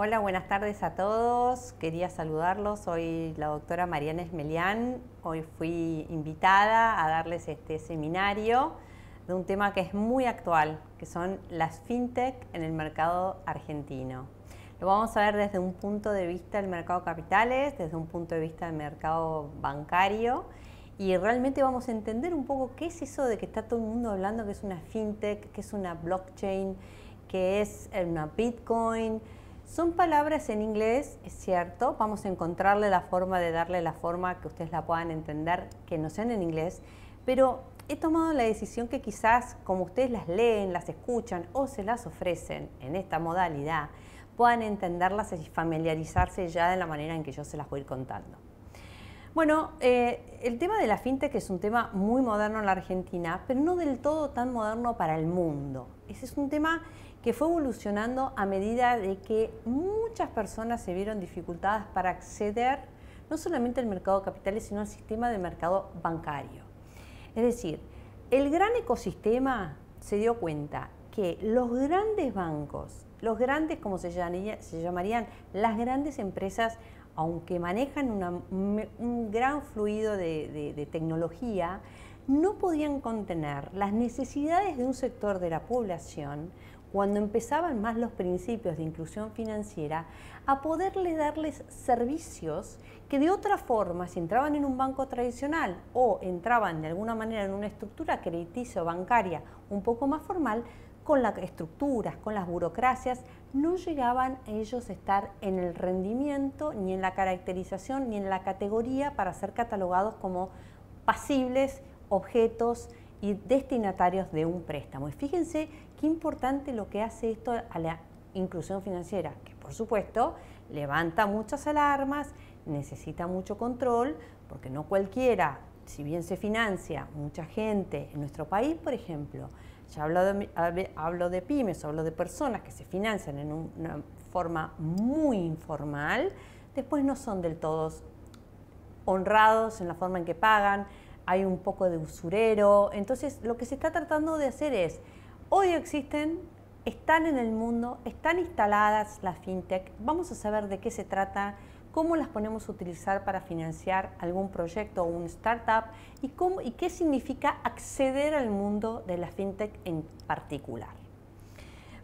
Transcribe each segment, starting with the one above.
Hola, buenas tardes a todos. Quería saludarlos. Soy la doctora Mariana Esmelián. Hoy fui invitada a darles este seminario de un tema que es muy actual, que son las fintech en el mercado argentino. Lo vamos a ver desde un punto de vista del mercado de capitales, desde un punto de vista del mercado bancario, y realmente vamos a entender un poco qué es eso de que está todo el mundo hablando que es una fintech, que es una blockchain, que es una Bitcoin. Son palabras en inglés, es cierto, vamos a encontrarle la forma de darle la forma que ustedes la puedan entender, que no sean en inglés, pero he tomado la decisión que quizás, como ustedes las leen, las escuchan o se las ofrecen en esta modalidad, puedan entenderlas y familiarizarse ya de la manera en que yo se las voy a ir contando. Bueno, el tema de la fintech es un tema muy moderno en la Argentina, pero no del todo tan moderno para el mundo. Ese es un tema que fue evolucionando a medida de que muchas personas se vieron dificultadas para acceder no solamente al mercado de capitales, sino al sistema de mercado bancario. Es decir, el gran ecosistema se dio cuenta que los grandes bancos, los grandes, como se llamarían, las grandes empresas, aunque manejan un gran fluido de tecnología, no podían contener las necesidades de un sector de la población cuando empezaban más los principios de inclusión financiera, a poderle darles servicios que de otra forma, si entraban en un banco tradicional o entraban de alguna manera en una estructura crediticia o bancaria un poco más formal, con las estructuras, con las burocracias, no llegaban ellos a estar en el rendimiento, ni en la caracterización, ni en la categoría para ser catalogados como pasibles, objetos y destinatarios de un préstamo. Y fíjense qué importante lo que hace esto a la inclusión financiera, que por supuesto levanta muchas alarmas, necesita mucho control, porque no cualquiera, si bien se financia mucha gente en nuestro país, por ejemplo, ya hablo de pymes, hablo de personas que se financian en una forma muy informal, después no son del todo honrados en la forma en que pagan, hay un poco de usurero. Entonces lo que se está tratando de hacer es, hoy existen, están en el mundo, están instaladas las fintech, vamos a saber de qué se trata, cómo las ponemos a utilizar para financiar algún proyecto o un startup y qué significa acceder al mundo de la fintech en particular.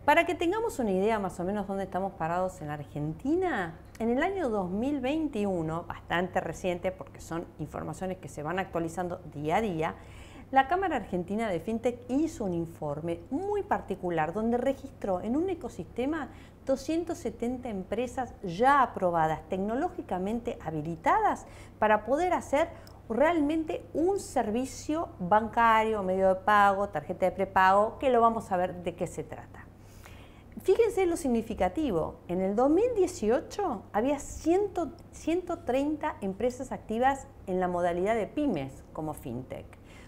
Para que tengamos una idea más o menos dónde estamos parados en la Argentina, en el año 2021, bastante reciente porque son informaciones que se van actualizando día a día, la Cámara Argentina de Fintech hizo un informe muy particular donde registró en un ecosistema 270 empresas ya aprobadas, tecnológicamente habilitadas para poder hacer realmente un servicio bancario, medio de pago, tarjeta de prepago, que lo vamos a ver de qué se trata. Fíjense lo significativo, en el 2018 había 130 empresas activas en la modalidad de pymes como fintech.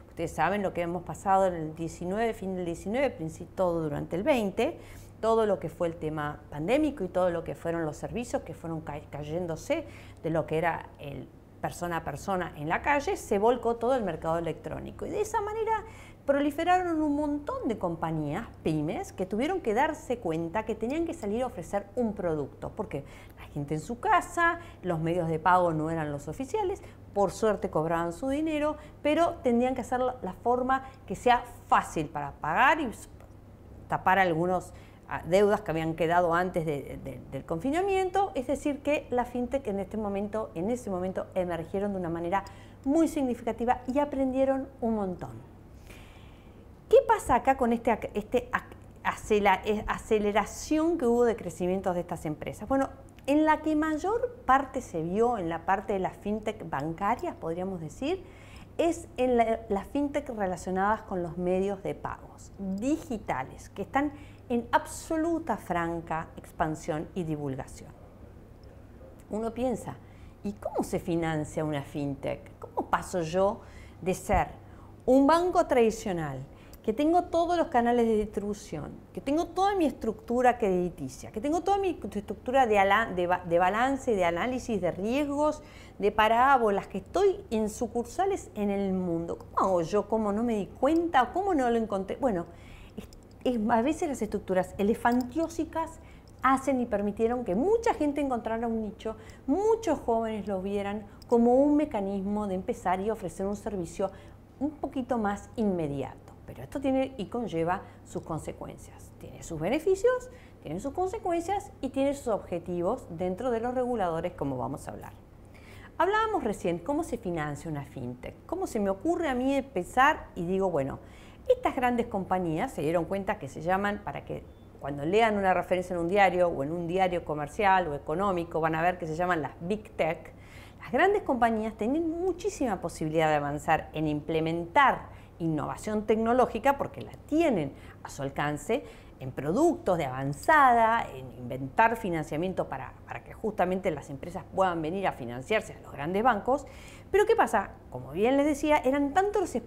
Ustedes saben lo que hemos pasado en el 19, fin del 19, todo durante el 20, todo lo que fue el tema pandémico y todo lo que fueron los servicios que fueron cayéndose de lo que era el persona a persona en la calle, se volcó todo el mercado electrónico. Y de esa manera proliferaron un montón de compañías, pymes, que tuvieron que darse cuenta que tenían que salir a ofrecer un producto, porque la gente en su casa, los medios de pago no eran los oficiales, por suerte cobraban su dinero, pero tendrían que hacer la forma que sea fácil para pagar y tapar algunas deudas que habían quedado antes del confinamiento. Es decir, que la fintech en ese momento emergieron de una manera muy significativa y aprendieron un montón. ¿Qué pasa acá con esta aceleración que hubo de crecimiento de estas empresas? Bueno, en la que mayor parte se vio, en la parte de las fintech bancarias, podríamos decir, es en las fintech relacionadas con los medios de pagos digitales, que están en absoluta franca expansión y divulgación. Uno piensa, ¿y cómo se financia una fintech? ¿Cómo paso yo de ser un banco tradicional, que tengo todos los canales de distribución, que tengo toda mi estructura crediticia, que tengo toda mi estructura de balance, de análisis de riesgos, de parábolas, que estoy en sucursales en el mundo? ¿Cómo hago yo? ¿Cómo no me di cuenta? ¿Cómo no lo encontré? Bueno, a veces las estructuras elefantiósicas hacen y permitieron que mucha gente encontrara un nicho, muchos jóvenes lo vieran como un mecanismo de empezar y ofrecer un servicio un poquito más inmediato. Pero esto tiene y conlleva sus consecuencias. Tiene sus beneficios, tiene sus consecuencias y tiene sus objetivos dentro de los reguladores, como vamos a hablar. Hablábamos recién cómo se financia una fintech, cómo se me ocurre a mí empezar y digo, bueno, estas grandes compañías se dieron cuenta que se llaman, para que cuando lean una referencia en un diario o en un diario comercial o económico, van a ver que se llaman las Big Tech. Las grandes compañías tienen muchísima posibilidad de avanzar en implementar innovación tecnológica porque la tienen a su alcance en productos de avanzada, en inventar financiamiento para que justamente las empresas puedan venir a financiarse a los grandes bancos. Pero ¿qué pasa? Como bien les decía, eran tantos los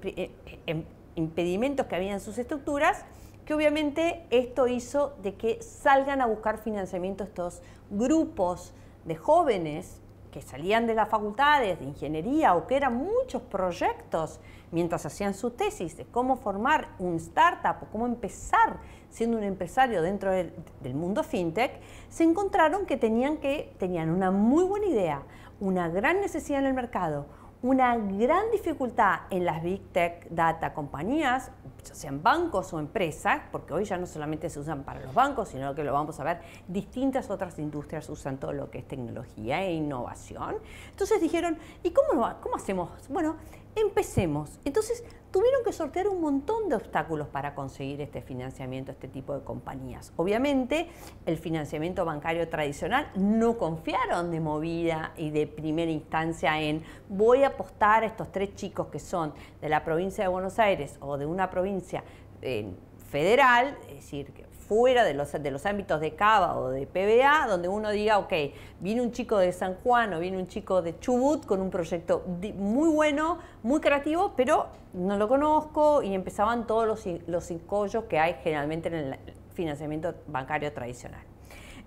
impedimentos que había en sus estructuras que obviamente esto hizo de que salgan a buscar financiamiento estos grupos de jóvenes que salían de las facultades de ingeniería o que eran muchos proyectos mientras hacían su tesis de cómo formar un startup o cómo empezar siendo un empresario dentro del mundo fintech, se encontraron que tenían una muy buena idea, una gran necesidad en el mercado, una gran dificultad en las Big Tech Data compañías, ya sean bancos o empresas, porque hoy ya no solamente se usan para los bancos, sino que lo vamos a ver, distintas otras industrias usan todo lo que es tecnología e innovación. Entonces dijeron, ¿y cómo hacemos? Bueno, empecemos. Entonces tuvieron que sortear un montón de obstáculos para conseguir este financiamiento, este tipo de compañías. Obviamente, el financiamiento bancario tradicional no confiaron de movida y de primera instancia en voy a apostar a estos 3 chicos que son de la provincia de Buenos Aires o de una provincia federal, es decir, que fuera de los ámbitos de Cava o de PBA, donde uno diga, ok, viene un chico de San Juan o viene un chico de Chubut con un proyecto muy bueno, muy creativo, pero no lo conozco, y empezaban todos los escollos que hay generalmente en el financiamiento bancario tradicional.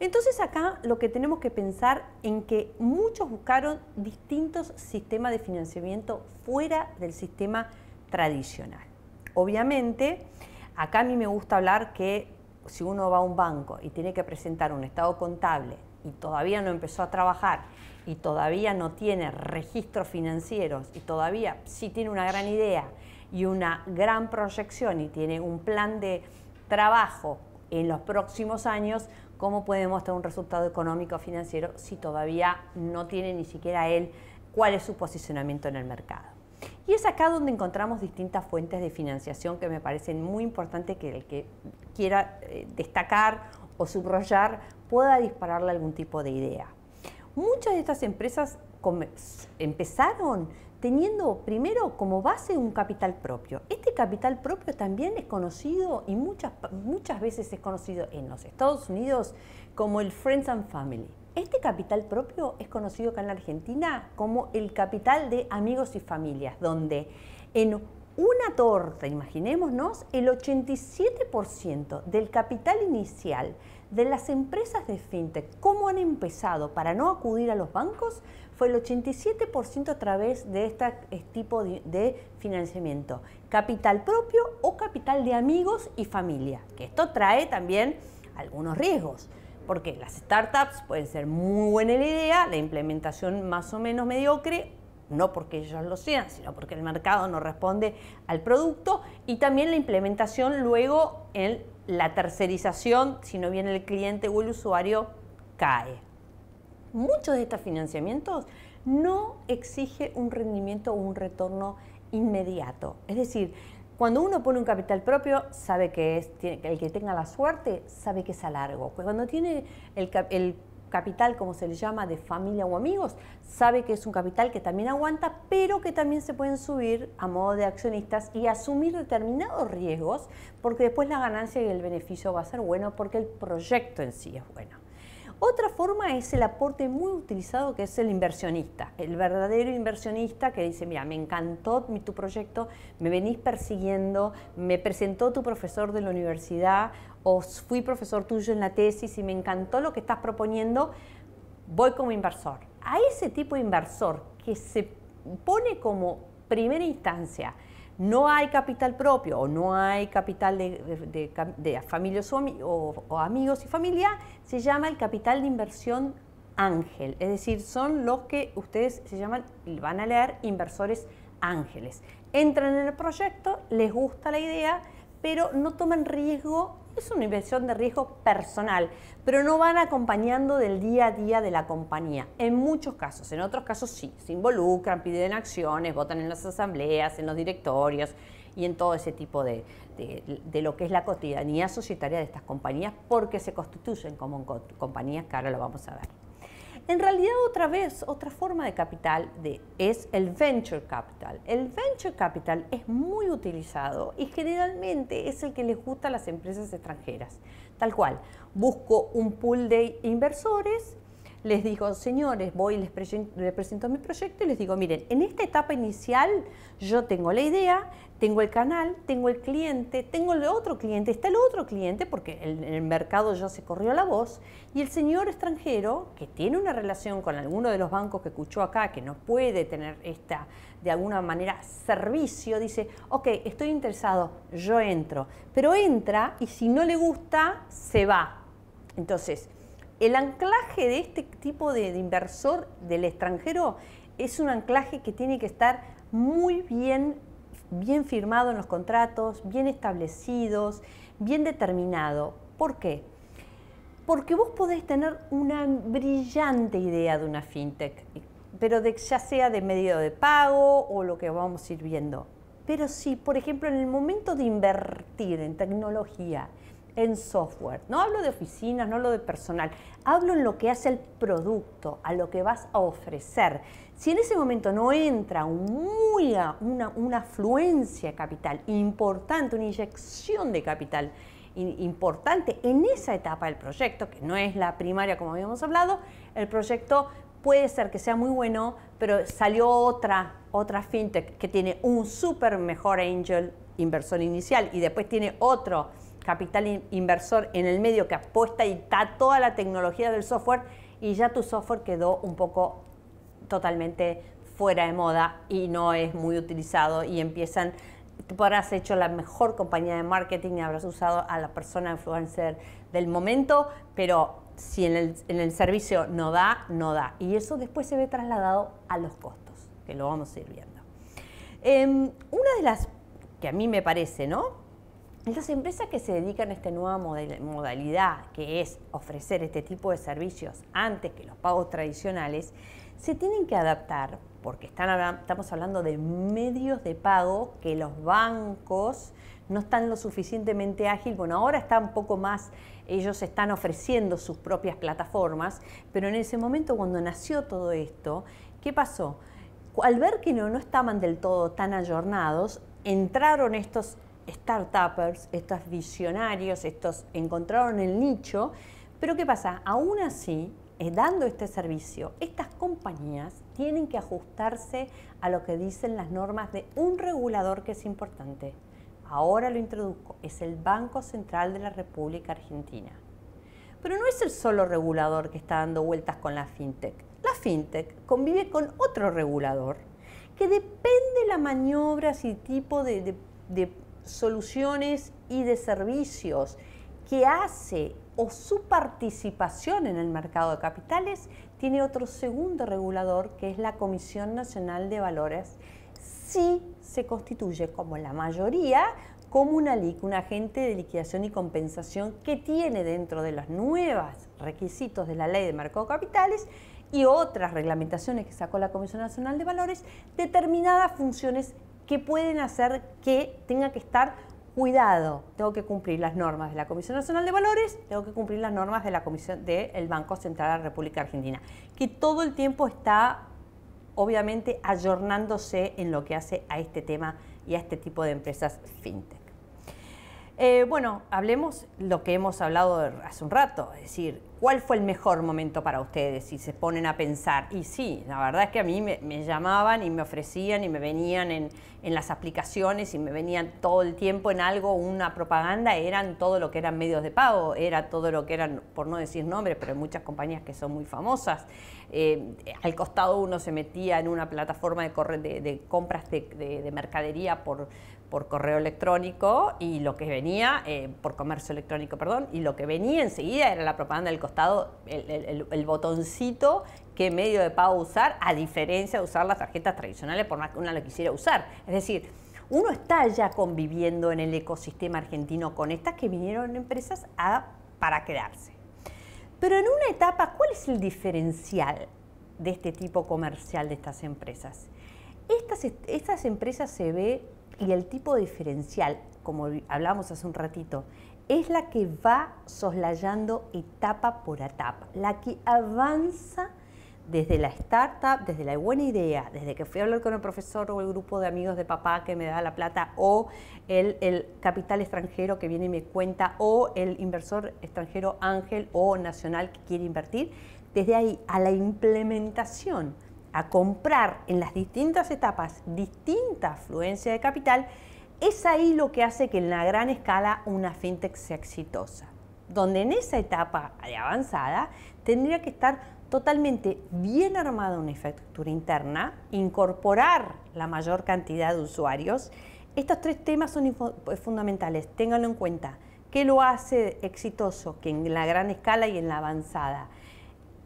Entonces acá lo que tenemos que pensar en que muchos buscaron distintos sistemas de financiamiento fuera del sistema tradicional. Obviamente, acá a mí me gusta hablar que si uno va a un banco y tiene que presentar un estado contable y todavía no empezó a trabajar y todavía no tiene registros financieros y todavía sí tiene una gran idea y una gran proyección y tiene un plan de trabajo en los próximos años, ¿cómo puede mostrar un resultado económico financiero si todavía no tiene ni siquiera él cuál es su posicionamiento en el mercado? Y es acá donde encontramos distintas fuentes de financiación que me parecen muy importantes que el que quiera destacar o subrayar pueda dispararle algún tipo de idea. Muchas de estas empresas empezaron teniendo primero como base un capital propio. Este capital propio también es conocido y muchas veces es conocido en los Estados Unidos como el Friends and Family. Este capital propio es conocido acá en la Argentina como el capital de amigos y familias, donde en una torta, imaginémonos, el 87% del capital inicial de las empresas de fintech, cómo han empezado para no acudir a los bancos, fue el 87% a través de este tipo de financiamiento. Capital propio o capital de amigos y familia, que esto trae también algunos riesgos. Porque las startups pueden ser muy buena la idea, la implementación más o menos mediocre, no porque ellos lo sean, sino porque el mercado no responde al producto, y también la implementación luego en la tercerización, si no viene el cliente o el usuario, cae. Muchos de estos financiamientos no exigen un rendimiento o un retorno inmediato. Es decir, cuando uno pone un capital propio, sabe que el que tenga la suerte, sabe que es a largo. Cuando tiene el capital, como se le llama, de familia o amigos, sabe que es un capital que también aguanta, pero que también se pueden subir a modo de accionistas y asumir determinados riesgos, porque después la ganancia y el beneficio va a ser bueno porque el proyecto en sí es bueno. Otra forma es el aporte muy utilizado, que es el inversionista, el verdadero inversionista que dice, mira, me encantó tu proyecto, me venís persiguiendo, me presentó tu profesor de la universidad o fui profesor tuyo en la tesis y me encantó lo que estás proponiendo, voy como inversor. A ese tipo de inversor que se pone como primera instancia no hay capital propio o no hay capital de familias o amigos y familia, se llama el capital de inversión ángel. Es decir, son los que ustedes se llaman, van a leer, inversores ángeles. Entran en el proyecto, les gusta la idea, pero no toman riesgo. Es una inversión de riesgo personal, pero no van acompañando del día a día de la compañía. En muchos casos, en otros casos sí, se involucran, piden acciones, votan en las asambleas, en los directorios y en todo ese tipo de lo que es la cotidianidad societaria de estas compañías, porque se constituyen como compañías, que ahora lo vamos a ver. En realidad, otra forma de capital es el venture capital. El venture capital es muy utilizado y generalmente es el que les gusta a las empresas extranjeras. Tal cual, busco un pool de inversores, les digo, señores, voy y les presento mi proyecto y les digo, miren, en esta etapa inicial yo tengo la idea, tengo el canal, tengo el cliente, tengo el otro cliente, está el otro cliente, porque en el mercado ya se corrió la voz, y el señor extranjero, que tiene una relación con alguno de los bancos que escuchó acá, que no puede tener de alguna manera, servicio, dice, ok, estoy interesado, yo entro, pero entra y si no le gusta, se va. Entonces, el anclaje de este tipo de inversor del extranjero es un anclaje que tiene que estar muy bien firmado en los contratos, bien establecidos, bien determinado. ¿Por qué? Porque vos podés tener una brillante idea de una fintech, pero ya sea de medio de pago o lo que vamos a ir viendo. Pero si, por ejemplo, en el momento de invertir en tecnología, en software, no hablo de oficinas, no hablo de personal, hablo en lo que hace el producto, a lo que vas a ofrecer. Si en ese momento no entra una afluencia de capital importante, una inyección de capital importante en esa etapa del proyecto, que no es la primaria como habíamos hablado, el proyecto puede ser que sea muy bueno, pero salió otra fintech que tiene un súper mejor angel inversor inicial y después tiene otro capital inversor en el medio que apuesta y está toda la tecnología del software y ya tu software quedó un poco totalmente fuera de moda y no es muy utilizado y empiezan, tú habrás hecho la mejor compañía de marketing y habrás usado a la persona influencer del momento, pero si en el servicio no da, no da. Y eso después se ve trasladado a los costos, que lo vamos a ir viendo. Una de las que a mí me parece, ¿no? Las empresas que se dedican a esta nueva modalidad, que es ofrecer este tipo de servicios antes que los pagos tradicionales, se tienen que adaptar, porque estamos hablando de medios de pago que los bancos no están lo suficientemente ágil. Bueno, ahora está un poco más, ellos están ofreciendo sus propias plataformas, pero en ese momento cuando nació todo esto, ¿qué pasó? Al ver que no estaban del todo tan ayornados, entraron estos startuppers, estos visionarios, encontraron el nicho, pero ¿qué pasa? Aún así, dando este servicio, estas compañías tienen que ajustarse a lo que dicen las normas de un regulador que es importante. Ahora lo introduzco, es el Banco Central de la República Argentina. Pero no es el solo regulador que está dando vueltas con la fintech. La fintech convive con otro regulador que depende de las maniobras y tipo de soluciones y de servicios que hace o su participación en el mercado de capitales, tiene otro segundo regulador que es la Comisión Nacional de Valores, si se constituye como la mayoría como un agente de liquidación y compensación que tiene dentro de los nuevos requisitos de la Ley de Mercado de Capitales y otras reglamentaciones que sacó la Comisión Nacional de Valores, determinadas funciones que pueden hacer que tenga que estar cuidado. Tengo que cumplir las normas de la Comisión Nacional de Valores, tengo que cumplir las normas de la Comisión del Banco Central de la República Argentina, que todo el tiempo está, obviamente, ayornándose en lo que hace a este tema y a este tipo de empresas fintech. Bueno, hablemos lo que hemos hablado hace un rato, es decir, ¿cuál fue el mejor momento para ustedes si se ponen a pensar? Y sí, la verdad es que a mí me llamaban y me ofrecían y me venían en las aplicaciones y me venían todo el tiempo en algo, una propaganda, eran todo lo que eran medios de pago, era todo lo que eran, por no decir nombres, pero muchas compañías que son muy famosas. Al costado uno se metía en una plataforma de compras de mercadería por correo electrónico y lo que venía, por comercio electrónico, perdón, y lo que venía enseguida era la propaganda del costado, el botoncito qué medio de pago usar, a diferencia de usar las tarjetas tradicionales por más que uno lo quisiera usar. Es decir, uno está ya conviviendo en el ecosistema argentino con estas que vinieron empresas para quedarse. Pero en una etapa, ¿cuál es el diferencial de este tipo comercial de estas empresas? Estas empresas se ve, y el tipo diferencial, como hablamos hace un ratito, es la que va soslayando etapa por etapa, la que avanza desde la startup, desde la buena idea, desde que fui a hablar con el profesor o el grupo de amigos de papá que me da la plata, o el capital extranjero que viene y me cuenta, o el inversor extranjero ángel o nacional que quiere invertir, desde ahí a la implementación, a comprar en las distintas etapas, distinta afluencia de capital, es ahí lo que hace que en la gran escala una fintech sea exitosa. Donde en esa etapa de avanzada tendría que estar totalmente bien armada una infraestructura interna, incorporar la mayor cantidad de usuarios. Estos tres temas son fundamentales, ténganlo en cuenta. ¿Qué lo hace exitoso? Que en la gran escala y en la avanzada.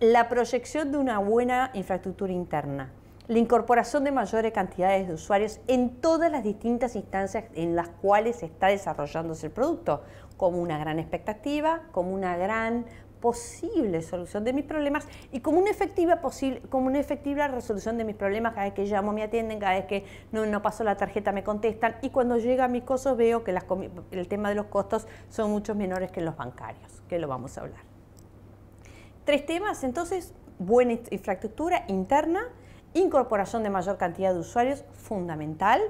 La proyección de una buena infraestructura interna, la incorporación de mayores cantidades de usuarios en todas las distintas instancias en las cuales está desarrollándose el producto, como una gran expectativa, como una gran posible solución de mis problemas y como una efectiva resolución de mis problemas. Cada vez que llamo me atienden, cada vez que no paso la tarjeta me contestan, y cuando llega a mis costos veo que el tema de los costos son mucho menores que los bancarios, que lo vamos a hablar. Tres temas, entonces: buena infraestructura interna, incorporación de mayor cantidad de usuarios, fundamental,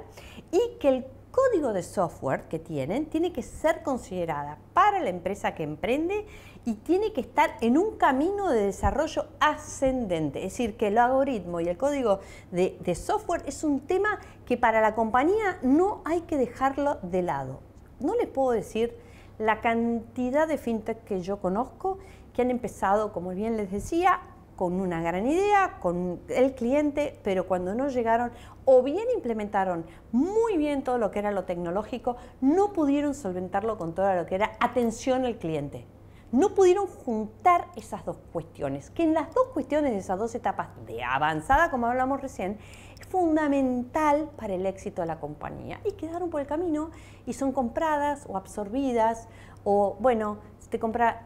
y que el código de software que tiene que ser considerada para la empresa que emprende y tiene que estar en un camino de desarrollo ascendente. Es decir, que el algoritmo y el código de software es un tema que para la compañía no hay que dejarlo de lado. No les puedo decir la cantidad de fintech que yo conozco que han empezado, como bien les decía, con una gran idea, con el cliente, pero cuando no llegaron o bien implementaron muy bien todo lo que era lo tecnológico, no pudieron solventarlo con todo lo que era atención al cliente. No pudieron juntar esas dos cuestiones, que en las dos cuestiones de esas dos etapas de avanzada, como hablamos recién, es fundamental para el éxito de la compañía. Y quedaron por el camino y son compradas o absorbidas, o bueno, te compra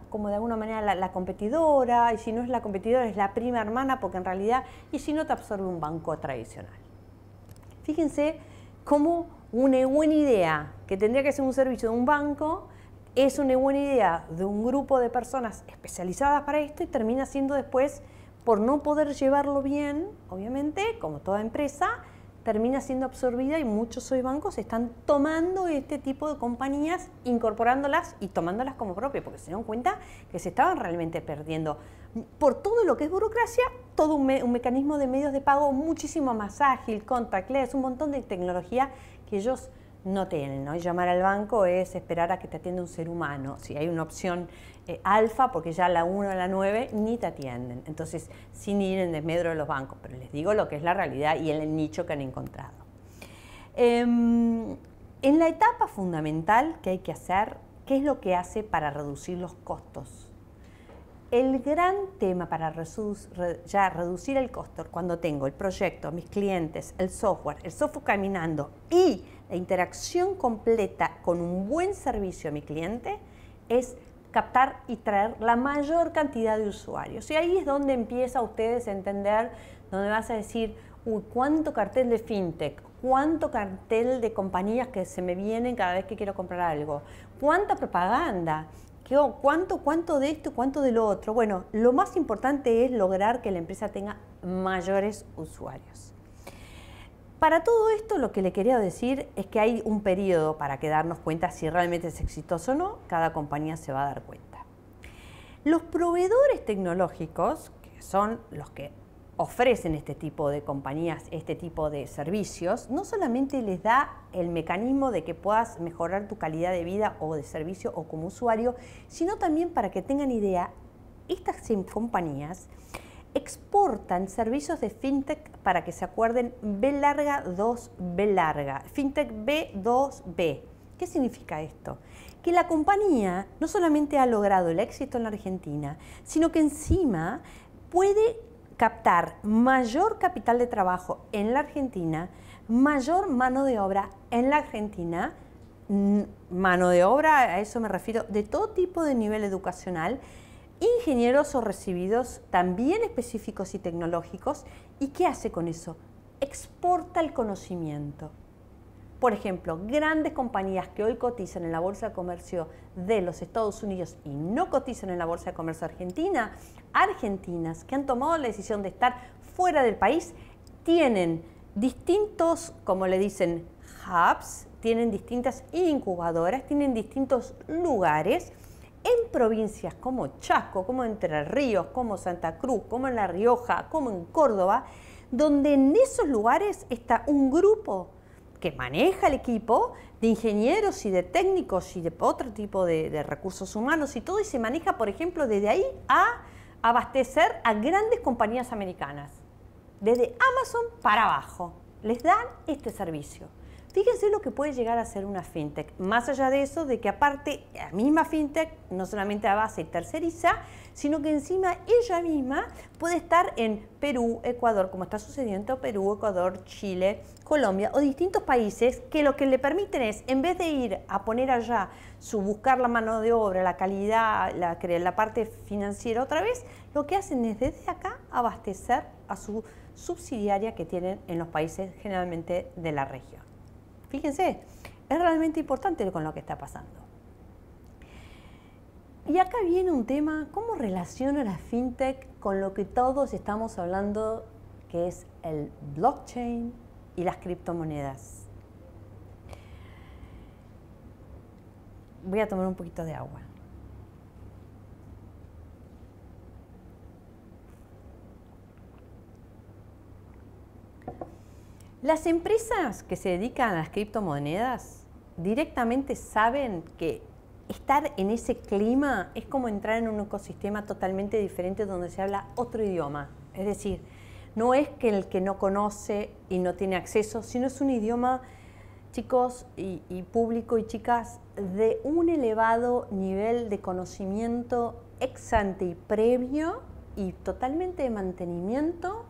como de alguna manera la competidora, y si no es la competidora es la prima hermana, porque en realidad, y si no te absorbe un banco tradicional. Fíjense cómo una buena idea que tendría que ser un servicio de un banco es una buena idea de un grupo de personas especializadas para esto y termina siendo después, por no poder llevarlo bien, obviamente, como toda empresa, termina siendo absorbida, y muchos hoy bancos están tomando este tipo de compañías, incorporándolas y tomándolas como propias, porque se dieron cuenta que se estaban realmente perdiendo por todo lo que es burocracia, todo un mecanismo de medios de pago muchísimo más ágil, contactless, un montón de tecnología que ellos no tienen, ¿no? Y llamar al banco es esperar a que te atienda un ser humano. Si hay una opción alfa, porque ya a la 1 a la 9 ni te atienden. Entonces, sin ir en desmedro de los bancos, pero les digo lo que es la realidad y el nicho que han encontrado. En la etapa fundamental que hay que hacer, ¿qué es lo que hace para reducir los costos? El gran tema para reducir el costo, cuando tengo el proyecto, mis clientes, el software caminando y la interacción completa con un buen servicio a mi cliente, es captar y traer la mayor cantidad de usuarios. Y ahí es donde empieza ustedes a entender, donde vas a decir, uy, cuánto cartel de fintech, cuánto cartel de compañías que se me vienen cada vez que quiero comprar algo, cuánta propaganda, cuánto de esto, cuánto de lo otro. Bueno, lo más importante es lograr que la empresa tenga mayores usuarios. Para todo esto, lo que le quería decir es que hay un periodo para que darnos cuenta si realmente es exitoso o no. Cada compañía se va a dar cuenta. Los proveedores tecnológicos, que son los que ofrecen este tipo de compañías, este tipo de servicios, no solamente les da el mecanismo de que puedas mejorar tu calidad de vida o de servicio o como usuario, sino también, para que tengan idea, estas compañías exportan servicios de fintech, para que se acuerden, B larga 2B larga, fintech B2B. ¿Qué significa esto? Que la compañía no solamente ha logrado el éxito en la Argentina, sino que encima puede captar mayor capital de trabajo en la Argentina, mayor mano de obra en la Argentina, mano de obra, a eso me refiero, de todo tipo de nivel educacional, ingenieros o recibidos también específicos y tecnológicos. ¿Y qué hace con eso? Exporta el conocimiento. Por ejemplo, grandes compañías que hoy cotizan en la Bolsa de Comercio de los Estados Unidos y no cotizan en la Bolsa de Comercio argentina, argentinas que han tomado la decisión de estar fuera del país, tienen distintos, como le dicen, hubs, tienen distintas incubadoras, tienen distintos lugares en provincias como Chaco, como Entre Ríos, como Santa Cruz, como en La Rioja, como en Córdoba, donde en esos lugares está un grupo que maneja el equipo de ingenieros y de técnicos y de otro tipo de recursos humanos y todo, y se maneja, por ejemplo, desde ahí a abastecer a grandes compañías americanas. Desde Amazon para abajo, les dan este servicio. Fíjense lo que puede llegar a ser una fintech. Más allá de eso, de que aparte la misma fintech no solamente a base y terceriza, sino que encima ella misma puede estar en Perú, Ecuador, como está sucediendo en Perú, Ecuador, Chile, Colombia o distintos países, que lo que le permiten es, en vez de ir a poner allá buscar la mano de obra, la calidad, la parte financiera otra vez, lo que hacen es desde acá abastecer a su subsidiaria que tienen en los países generalmente de la región. Fíjense, es realmente importante con lo que está pasando. Y acá viene un tema, ¿cómo relaciona la fintech con lo que todos estamos hablando, que es el blockchain y las criptomonedas? Voy a tomar un poquito de agua. Las empresas que se dedican a las criptomonedas directamente saben que estar en ese clima es como entrar en un ecosistema totalmente diferente donde se habla otro idioma. Es decir, no es que el que no conoce y no tiene acceso, sino es un idioma, chicos y público y chicas, de un elevado nivel de conocimiento ex ante y previo y totalmente de mantenimiento,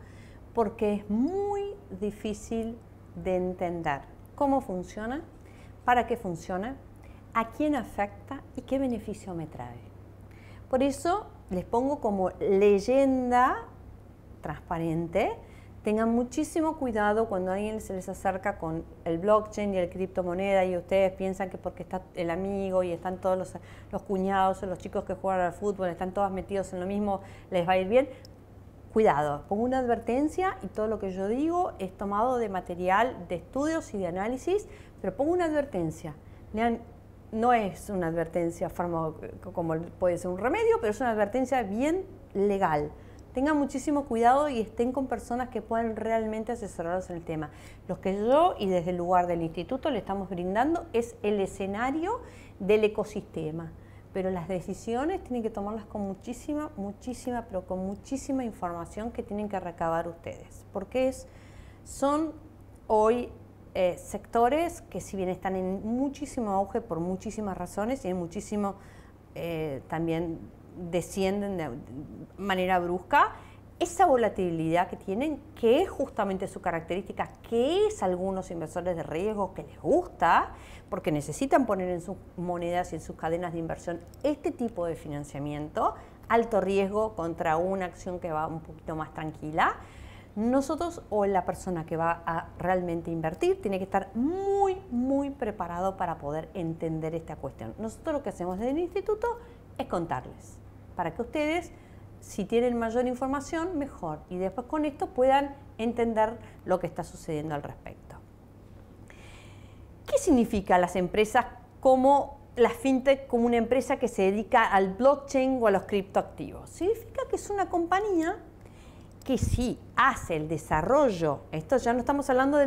porque es muy difícil de entender cómo funciona, para qué funciona, a quién afecta y qué beneficio me trae. Por eso les pongo como leyenda transparente: tengan muchísimo cuidado cuando alguien se les acerca con el blockchain y el criptomoneda y ustedes piensan que porque está el amigo y están todos los cuñados o los chicos que juegan al fútbol, están todos metidos en lo mismo, les va a ir bien. Cuidado, pongo una advertencia y todo lo que yo digo es tomado de material de estudios y de análisis, pero pongo una advertencia. No es una advertencia como puede ser un remedio, pero es una advertencia bien legal. Tengan muchísimo cuidado y estén con personas que puedan realmente asesorarlos en el tema. Lo que yo y desde el lugar del instituto le estamos brindando es el escenario del ecosistema. Pero las decisiones tienen que tomarlas con muchísima información que tienen que recabar ustedes. Porque son hoy sectores que, si bien están en muchísimo auge por muchísimas razones y en muchísimo también descienden de manera brusca, esa volatilidad que tienen, que es justamente su característica, que es a algunos inversores de riesgo que les gusta, porque necesitan poner en sus monedas y en sus cadenas de inversión este tipo de financiamiento, alto riesgo contra una acción que va un poquito más tranquila. Nosotros, o la persona que va a realmente invertir, tiene que estar muy preparado para poder entender esta cuestión. Nosotros lo que hacemos desde el instituto es contarles, para que ustedes, si tienen mayor información, mejor, y después con esto puedan entender lo que está sucediendo al respecto. ¿Qué significa las empresas como la fintech como una empresa que se dedica al blockchain o a los criptoactivos? Significa que es una compañía que sí hace el desarrollo. Esto ya no estamos hablando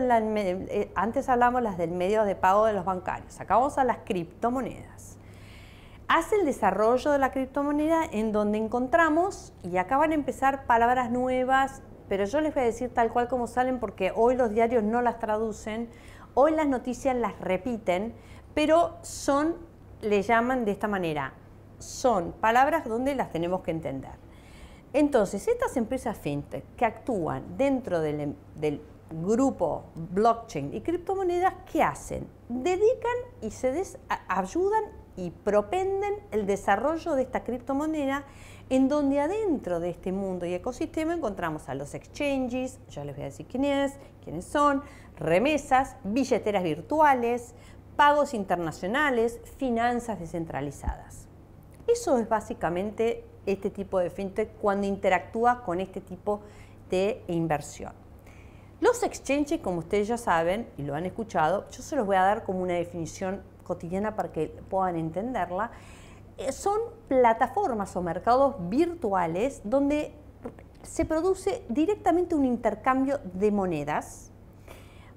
antes hablamos las del medio de pago de los bancarios, acá vamos a las criptomonedas. Hace el desarrollo de la criptomoneda en donde encontramos, y acá van a empezar palabras nuevas, pero yo les voy a decir tal cual como salen porque hoy los diarios no las traducen, hoy las noticias las repiten, pero le llaman de esta manera, son palabras donde las tenemos que entender. Entonces, estas empresas fintech que actúan dentro del grupo blockchain y criptomonedas, ¿qué hacen? Dedican y ayudan y propenden el desarrollo de esta criptomoneda, en donde adentro de este mundo y ecosistema encontramos a los exchanges, ya les voy a decir quiénes son, remesas, billeteras virtuales, pagos internacionales, finanzas descentralizadas. Eso es básicamente este tipo de fintech cuando interactúa con este tipo de inversión. Los exchanges, como ustedes ya saben y lo han escuchado, yo se los voy a dar como una definición cotidiana para que puedan entenderla. Son plataformas o mercados virtuales donde se produce directamente un intercambio de monedas.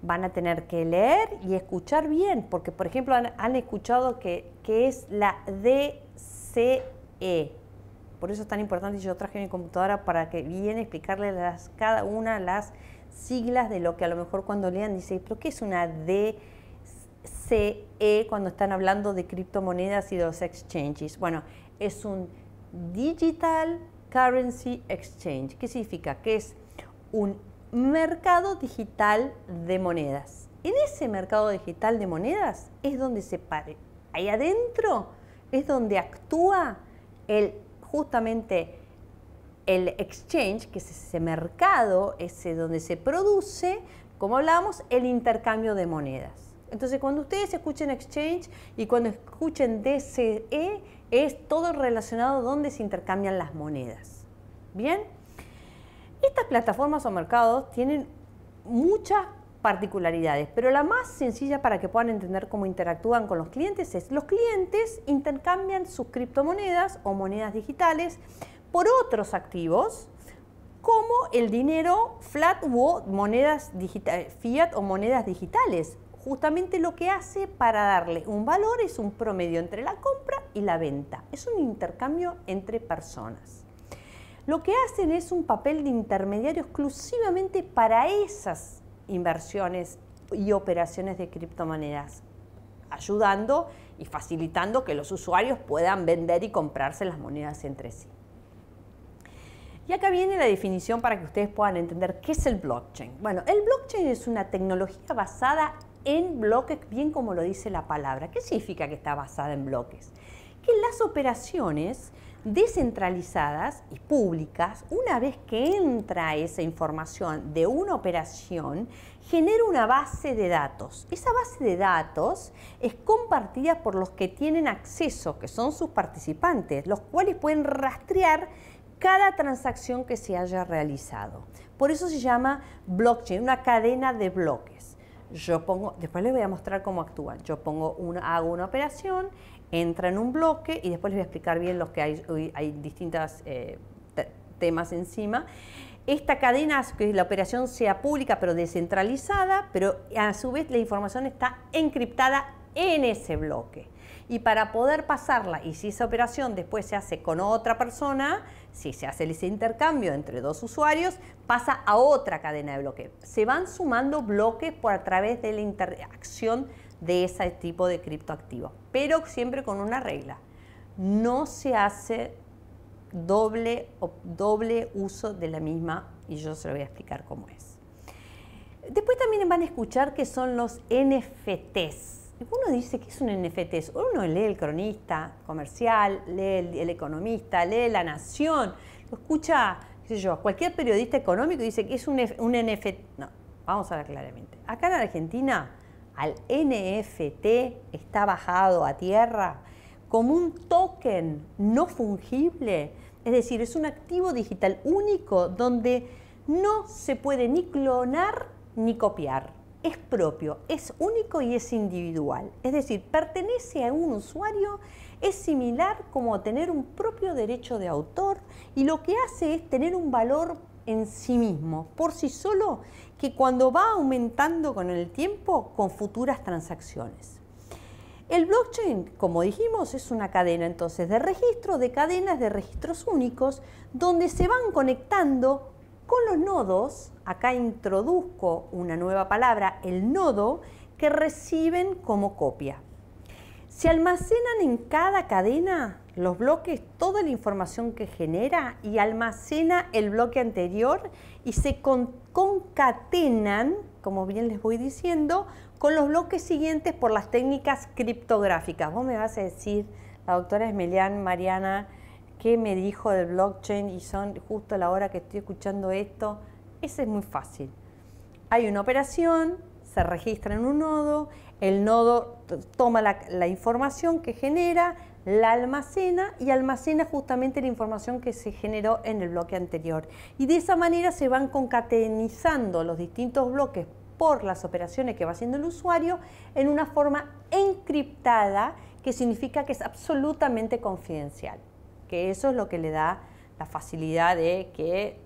Van a tener que leer y escuchar bien, porque por ejemplo han escuchado que es la DCE. Por eso es tan importante, y yo traje mi computadora para que viene a explicarles cada una las siglas de lo que a lo mejor cuando lean dice, ¿pero qué es una DCE cuando están hablando de criptomonedas y de los exchanges? Bueno, es un Digital Currency Exchange. ¿Qué significa? Que es un mercado digital de monedas. En ese mercado digital de monedas es donde ahí adentro es donde actúa justamente el exchange, que es ese mercado, donde se produce, como hablábamos, el intercambio de monedas. Entonces, cuando ustedes escuchen exchange y cuando escuchen DCE, es todo relacionado donde se intercambian las monedas. ¿Bien? Estas plataformas o mercados tienen muchas particularidades, pero la más sencilla para que puedan entender cómo interactúan con los clientes es: los clientes intercambian sus criptomonedas o monedas digitales por otros activos como el dinero fiat o monedas digitales. Justamente lo que hace para darle un valor es un promedio entre la compra y la venta. Es un intercambio entre personas. Lo que hacen es un papel de intermediario exclusivamente para esas inversiones y operaciones de criptomonedas, ayudando y facilitando que los usuarios puedan vender y comprarse las monedas entre sí. Y acá viene la definición para que ustedes puedan entender qué es el blockchain. Bueno, el blockchain es una tecnología basada en bloques, bien como lo dice la palabra. ¿Qué significa que está basada en bloques? Que las operaciones descentralizadas y públicas, una vez que entra esa información de una operación, genera una base de datos. Esa base de datos es compartida por los que tienen acceso, que son sus participantes, los cuales pueden rastrear cada transacción que se haya realizado. Por eso se llama blockchain, una cadena de bloques. Después les voy a mostrar cómo actúan. Yo hago una operación, entra en un bloque y después les voy a explicar bien los que hay distintos temas encima. Esta cadena, que la operación sea pública pero descentralizada, pero a su vez la información está encriptada en ese bloque. Y para poder pasarla, y si esa operación después se hace con otra persona, si se hace ese intercambio entre dos usuarios, pasa a otra cadena de bloques. Se van sumando bloques a través de la interacción de ese tipo de criptoactivos, pero siempre con una regla: no se hace doble uso de la misma, y yo se lo voy a explicar cómo es. Después también van a escuchar que son los NFTs. Uno dice que es un NFT, uno lee El Cronista Comercial, lee el Economista, lee La Nación, lo escucha, qué sé yo, cualquier periodista económico dice que es un NFT. No, vamos a ver claramente. Acá en Argentina, al NFT está bajado a tierra como un token no fungible, es decir, es un activo digital único donde no se puede ni clonar ni copiar. es propio, es único y es individual. Es decir, pertenece a un usuario, es similar como tener un propio derecho de autor y lo que hace es tener un valor en sí mismo, por sí solo, que cuando va aumentando con el tiempo con futuras transacciones. El blockchain, como dijimos, es una cadena entonces de registro, de cadenas de registros únicos, donde se van conectando con los nodos. Acá introduzco una nueva palabra, el nodo, que reciben como copia. Se almacenan en cada cadena los bloques, toda la información que genera y almacena el bloque anterior y se concatenan, como bien les voy diciendo, con los bloques siguientes por las técnicas criptográficas. Vos me vas a decir, la doctora Esmelian, Mariana, ¿qué me dijo del blockchain? Y son justo a la hora que estoy escuchando esto. Eso es muy fácil. Hay una operación, se registra en un nodo, el nodo toma la información que genera, la almacena y almacena justamente la información que se generó en el bloque anterior. Y de esa manera se van concatenizando los distintos bloques por las operaciones que va haciendo el usuario en una forma encriptada, que significa que es absolutamente confidencial. Que eso es lo que le da la facilidad de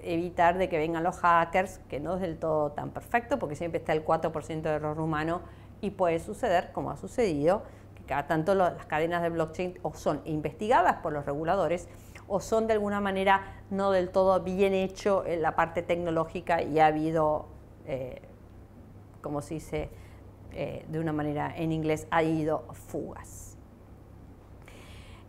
evitar de que vengan los hackers, que no es del todo tan perfecto, porque siempre está el 4% de error humano y puede suceder, como ha sucedido, que cada tanto las cadenas de blockchain o son investigadas por los reguladores o son de alguna manera no del todo bien hecho en la parte tecnológica y ha habido, como se dice de una manera en inglés, ha habido fugas.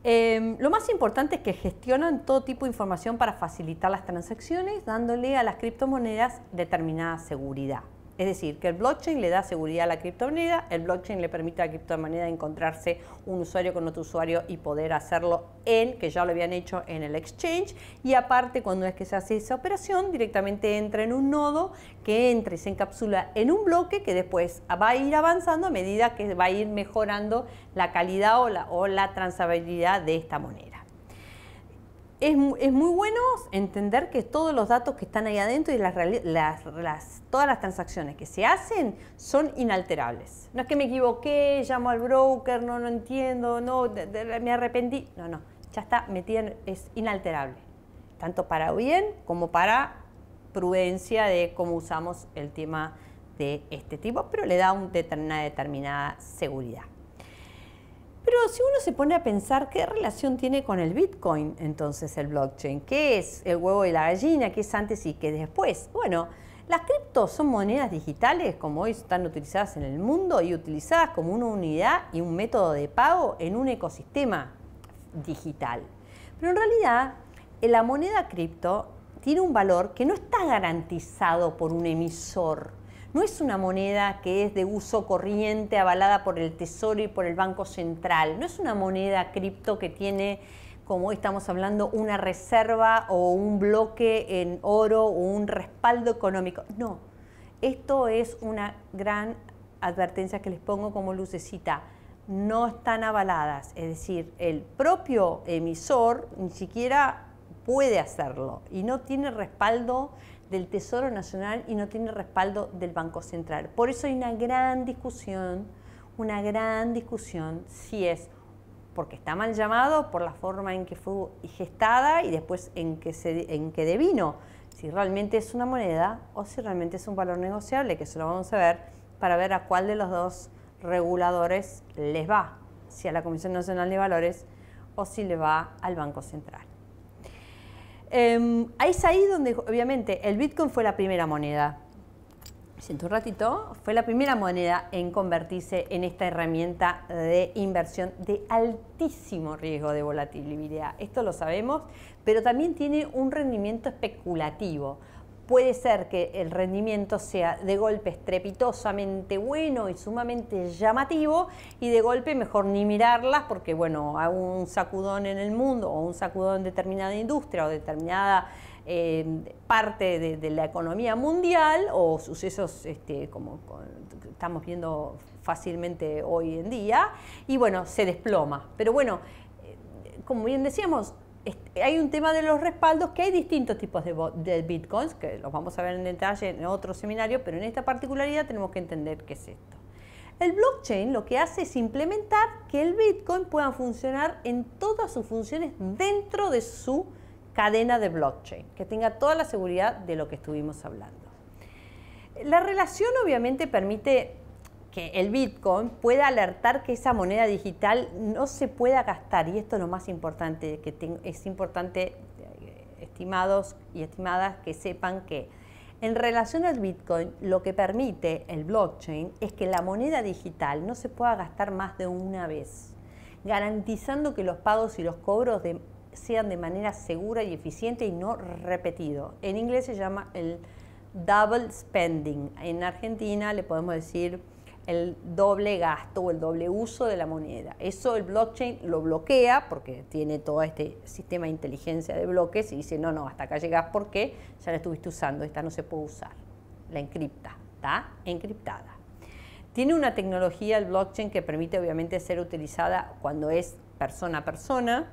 Lo más importante es que gestionan todo tipo de información para facilitar las transacciones, dándole a las criptomonedas determinada seguridad. Es decir, que el blockchain le da seguridad a la criptomoneda, el blockchain le permite a la criptomoneda encontrarse un usuario con otro usuario y poder hacerlo que ya lo habían hecho en el exchange, y aparte cuando es que se hace esa operación directamente entra en un nodo que entra y se encapsula en un bloque que después va a ir avanzando a medida que va a ir mejorando la calidad o la transabilidad de esta moneda. Es muy bueno entender que todos los datos que están ahí adentro y todas las transacciones que se hacen son inalterables. No es que me equivoqué, llamo al broker, no entiendo, no, me arrepentí. No, ya está metida, es inalterable. Tanto para bien como para prudencia de cómo usamos el tema de este tipo, pero le da una determinada seguridad. Pero si uno se pone a pensar qué relación tiene con el Bitcoin, entonces el blockchain, ¿qué es el huevo y la gallina? ¿Qué es antes y qué es después? Bueno, las criptos son monedas digitales como hoy están utilizadas en el mundo y utilizadas como una unidad y un método de pago en un ecosistema digital. Pero en realidad la moneda cripto tiene un valor que no está garantizado por un emisor. No es una moneda que es de uso corriente avalada por el Tesoro y por el Banco Central. No es una moneda cripto que tiene, como hoy estamos hablando, una reserva o un bloque en oro o un respaldo económico. No, esto es una gran advertencia que les pongo como lucecita. No están avaladas, es decir, el propio emisor ni siquiera puede hacerlo y no tiene respaldo del Tesoro Nacional y no tiene respaldo del Banco Central. Por eso hay una gran discusión si es porque está mal llamado, por la forma en que fue gestada y después en que devino, si realmente es una moneda o si realmente es un valor negociable, que eso lo vamos a ver para ver a cuál de los dos reguladores les va, si a la Comisión Nacional de Valores o si le va al Banco Central. Es ahí donde obviamente el Bitcoin fue la primera moneda. Siento un ratito, fue la primera moneda en convertirse en esta herramienta de inversión de altísimo riesgo de volatilidad. Esto lo sabemos, pero también tiene un rendimiento especulativo. Puede ser que el rendimiento sea de golpe estrepitosamente bueno y sumamente llamativo y de golpe mejor ni mirarlas porque, bueno, hay un sacudón en el mundo o un sacudón en determinada industria o determinada parte de la economía mundial o sucesos como estamos viendo fácilmente hoy en día y, bueno, se desploma. Pero, bueno, como bien decíamos, hay un tema de los respaldos, que hay distintos tipos de bitcoins, que los vamos a ver en detalle en otro seminario, pero en esta particularidad tenemos que entender qué es esto. El blockchain lo que hace es implementar que el bitcoin pueda funcionar en todas sus funciones dentro de su cadena de blockchain, que tenga toda la seguridad de lo que estuvimos hablando. La relación obviamente permite que el Bitcoin pueda alertar que esa moneda digital no se pueda gastar, y esto es lo más importante, es importante, estimados y estimadas, que sepan que en relación al Bitcoin lo que permite el blockchain es que la moneda digital no se pueda gastar más de una vez, garantizando que los pagos y los cobros sean de manera segura y eficiente y no repetido. En inglés se llama el double spending. En Argentina le podemos decir el doble gasto o el doble uso de la moneda. Eso el blockchain lo bloquea porque tiene todo este sistema de inteligencia de bloques y dice no, hasta acá llegás porque ya la estuviste usando, esta no se puede usar. La encripta, está encriptada. Tiene una tecnología el blockchain que permite obviamente ser utilizada cuando es persona a persona,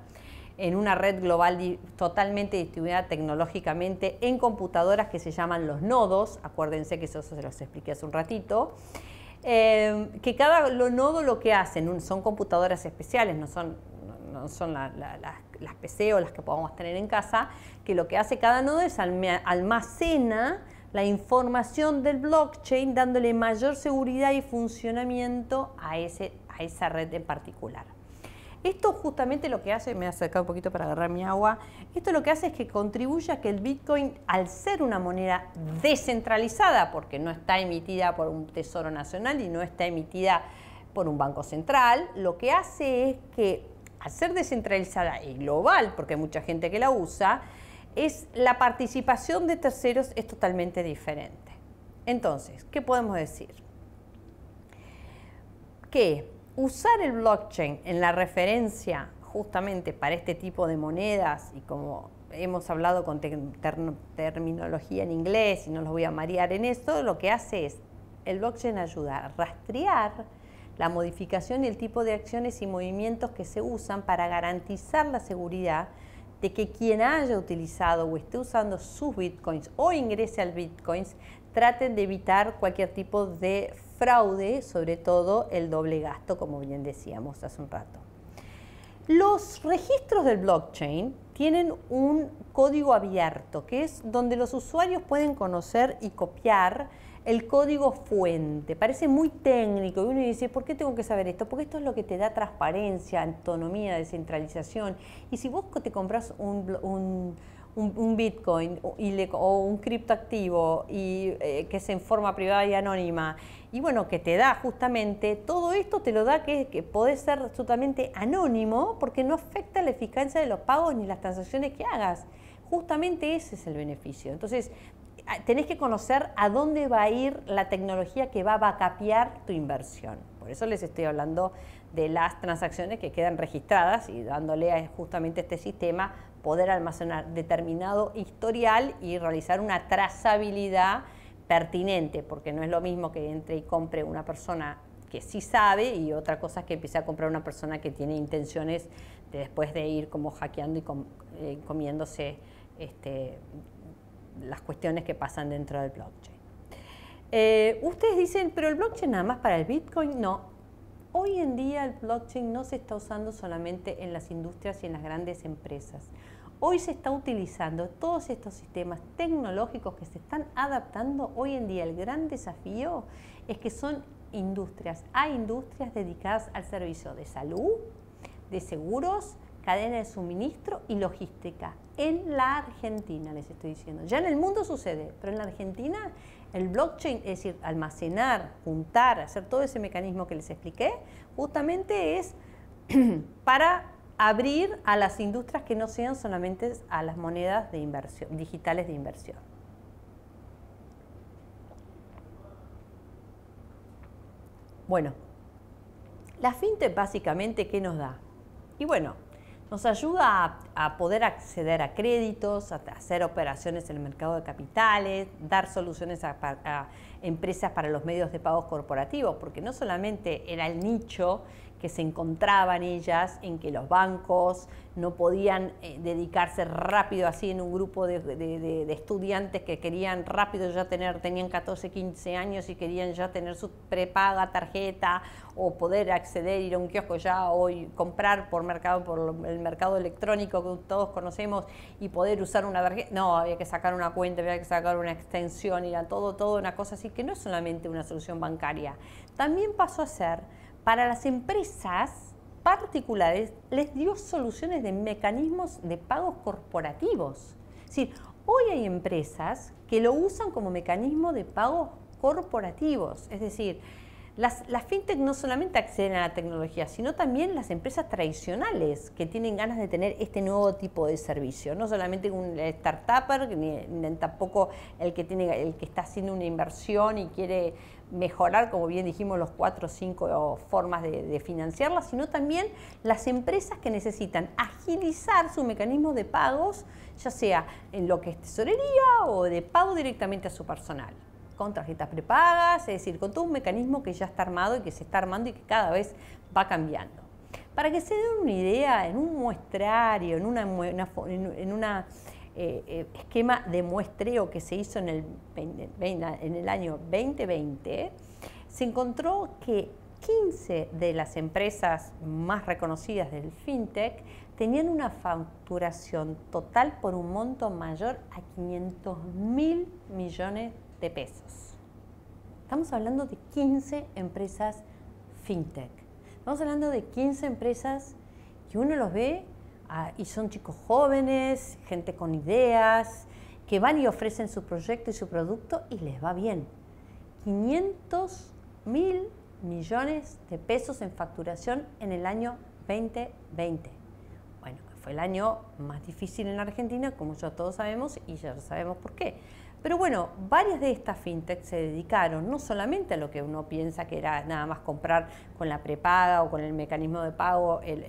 en una red global totalmente distribuida tecnológicamente en computadoras que se llaman los nodos. Acuérdense que eso se los expliqué hace un ratito. Que cada nodo lo que hacen son computadoras especiales, no son las PC o las que podamos tener en casa, que lo que hace cada nodo es almacena la información del blockchain, dándole mayor seguridad y funcionamiento a esa red en particular. Esto justamente lo que hace, me voy a acercar un poquito para agarrar mi agua, esto lo que hace es que contribuye a que el Bitcoin, al ser una moneda descentralizada, porque no está emitida por un tesoro nacional y no está emitida por un banco central, lo que hace es que, al ser descentralizada y global, porque hay mucha gente que la usa, la participación de terceros es totalmente diferente. Entonces, ¿qué podemos decir? Que usar el blockchain en la referencia justamente para este tipo de monedas, y como hemos hablado con terminología en inglés y no los voy a marear en esto, lo que hace es, el blockchain ayuda a rastrear la modificación y el tipo de acciones y movimientos que se usan para garantizar la seguridad de que quien haya utilizado o esté usando sus bitcoins o ingrese al bitcoins traten de evitar cualquier tipo de fraude, sobre todo el doble gasto, como bien decíamos hace un rato. Los registros del blockchain tienen un código abierto, que es donde los usuarios pueden conocer y copiar el código fuente. Parece muy técnico y uno dice, ¿por qué tengo que saber esto? Porque esto es lo que te da transparencia, autonomía, descentralización. Y si vos te compras un Bitcoin o un criptoactivo que es en forma privada y anónima, y bueno, que te da justamente todo esto, te lo da que podés ser totalmente anónimo porque no afecta la eficacia de los pagos ni las transacciones que hagas. Justamente ese es el beneficio. Entonces, tenés que conocer a dónde va a ir la tecnología que va a backupear tu inversión. Por eso les estoy hablando de las transacciones que quedan registradas y dándole a justamente este sistema poder almacenar determinado historial y realizar una trazabilidad pertinente, porque no es lo mismo que entre y compre una persona que sí sabe y otra cosa es que empiece a comprar una persona que tiene intenciones de después de ir como hackeando y comiéndose las cuestiones que pasan dentro del blockchain. Ustedes dicen, pero el blockchain nada más para el Bitcoin, no. Hoy en día el blockchain no se está usando solamente en las industrias y en las grandes empresas. Hoy se está utilizando todos estos sistemas tecnológicos que se están adaptando. Hoy en día el gran desafío es que son industrias. Hay industrias dedicadas al servicio de salud, de seguros, cadena de suministro y logística. En la Argentina, les estoy diciendo. Ya en el mundo sucede, pero en la Argentina el blockchain, es decir, almacenar, juntar, hacer todo ese mecanismo que les expliqué, justamente es para abrir a las industrias que no sean solamente a las monedas de inversión, digitales de inversión. Bueno, la fintech básicamente, ¿qué nos da? Y bueno, nos ayuda a poder acceder a créditos, a hacer operaciones en el mercado de capitales, dar soluciones a empresas para los medios de pagos corporativos, porque no solamente era el nicho que se encontraban ellas en que los bancos no podían dedicarse rápido así en un grupo de estudiantes que querían rápido ya tenían 14, 15 años y querían ya tener su prepaga tarjeta o poder acceder, ir a un kiosco ya hoy, comprar por el mercado electrónico que todos conocemos y poder usar una tarjeta. No, había que sacar una cuenta, había que sacar una extensión, era todo una cosa así que no es solamente una solución bancaria. También pasó a ser para las empresas particulares, les dio soluciones de mecanismos de pagos corporativos. Es decir, hoy hay empresas que lo usan como mecanismo de pagos corporativos. Es decir, las fintech no solamente acceden a la tecnología, sino también las empresas tradicionales que tienen ganas de tener este nuevo tipo de servicio. No solamente un startupper, ni tampoco el que está haciendo una inversión y quiere mejorar, como bien dijimos, los 4 o 5 formas de financiarla, sino también las empresas que necesitan agilizar su mecanismo de pagos, ya sea en lo que es tesorería o de pago directamente a su personal, con tarjetas prepagas, es decir, con todo un mecanismo que ya está armado y que se está armando y que cada vez va cambiando. Para que se den una idea, en un muestrario, en una esquema de muestreo que se hizo en el año 2020, se encontró que 15 de las empresas más reconocidas del fintech tenían una facturación total por un monto mayor a 500.000 millones de pesos. Estamos hablando de 15 empresas fintech. Estamos hablando de 15 empresas que uno los ve y son chicos jóvenes, gente con ideas, que van y ofrecen su proyecto y su producto y les va bien. 500.000 millones de pesos en facturación en el año 2020. Bueno, fue el año más difícil en Argentina, como ya todos sabemos, y ya sabemos por qué. Pero bueno, varias de estas fintech se dedicaron no solamente a lo que uno piensa que era nada más comprar con la prepaga o con el mecanismo de pago en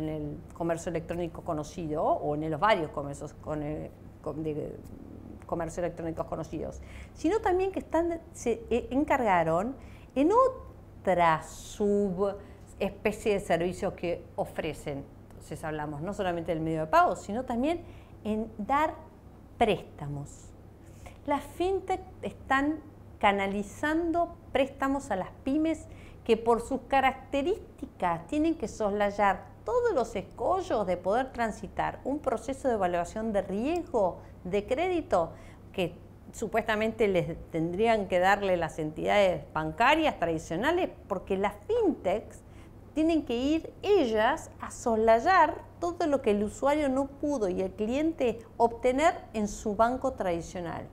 el comercio electrónico conocido o en los varios comercios de comercio electrónicos conocidos, sino también que se encargaron en otra subespecie de servicios que ofrecen. Entonces hablamos no solamente del medio de pago, sino también en dar préstamos. Las fintech están canalizando préstamos a las pymes que por sus características tienen que soslayar todos los escollos de poder transitar un proceso de evaluación de riesgo de crédito que supuestamente les tendrían que darle las entidades bancarias tradicionales, porque las fintechs tienen que ir ellas a soslayar todo lo que el usuario no pudo y el cliente obtener en su banco tradicional.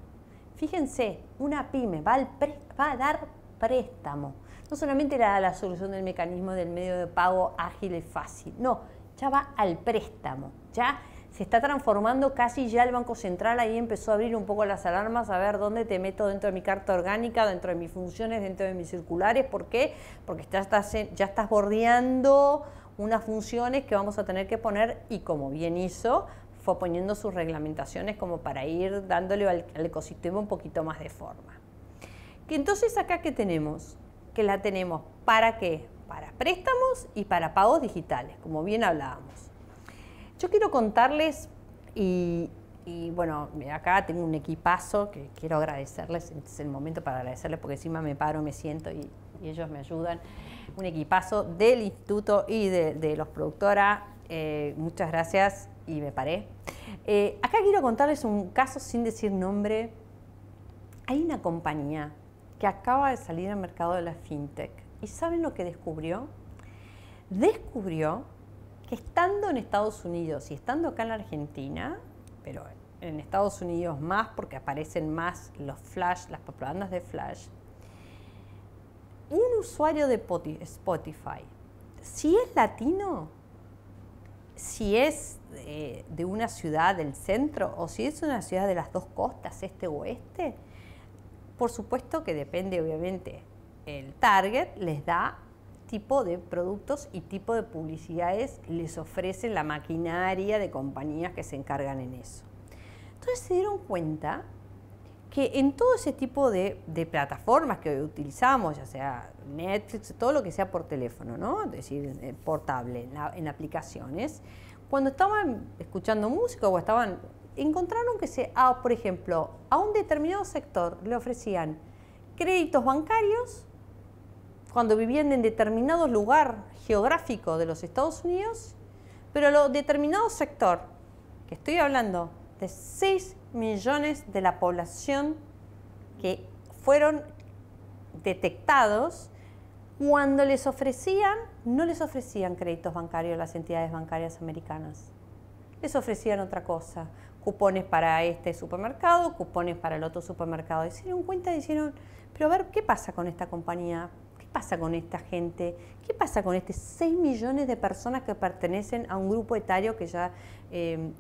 Fíjense, una pyme va a dar préstamo. No solamente era la solución del mecanismo del medio de pago ágil y fácil, no, ya va al préstamo. Ya se está transformando casi ya el Banco Central, ahí empezó a abrir un poco las alarmas, a ver dónde te meto dentro de mi carta orgánica, dentro de mis funciones, dentro de mis circulares. ¿Por qué? Porque ya estás bordeando unas funciones que vamos a tener que poner y como bien hizo, fue poniendo sus reglamentaciones como para ir dándole al ecosistema un poquito más de forma. Entonces acá ¿qué tenemos? Que la tenemos ¿para qué? Para préstamos y para pagos digitales, como bien hablábamos. Yo quiero contarles, y bueno, acá tengo un equipazo que quiero agradecerles, este es el momento para agradecerles porque encima me paro, me siento y ellos me ayudan. Un equipazo del instituto y de los productora, muchas gracias. Y me paré. Acá quiero contarles un caso sin decir nombre. Hay una compañía que acaba de salir al mercado de la fintech. ¿Y saben lo que descubrió? Descubrió que estando en Estados Unidos y estando acá en la Argentina, pero en Estados Unidos más porque aparecen más los flash, las propagandas de flash, un usuario de Spotify, si es latino, si es de una ciudad del centro o si es una ciudad de las dos costas, este o oeste, por supuesto que depende obviamente el target, les da tipo de productos y tipo de publicidades les ofrece la maquinaria de compañías que se encargan en eso. Entonces se dieron cuenta que en todo ese tipo de plataformas que hoy utilizamos, ya sea Netflix, todo lo que sea por teléfono, ¿no? Es decir, portable, en aplicaciones, cuando estaban escuchando música o encontraron que por ejemplo, a un determinado sector le ofrecían créditos bancarios cuando vivían en determinado lugar geográfico de los Estados Unidos, pero a determinado sector, que estoy hablando de 6 millones de la población que fueron detectados, cuando no les ofrecían créditos bancarios a las entidades bancarias americanas. Les ofrecían otra cosa, cupones para este supermercado, cupones para el otro supermercado. Y se dieron cuenta y dijeron, pero a ver, ¿qué pasa con esta compañía? ¿Qué pasa con esta gente? ¿Qué pasa con 6 millones de personas que pertenecen a un grupo etario que ya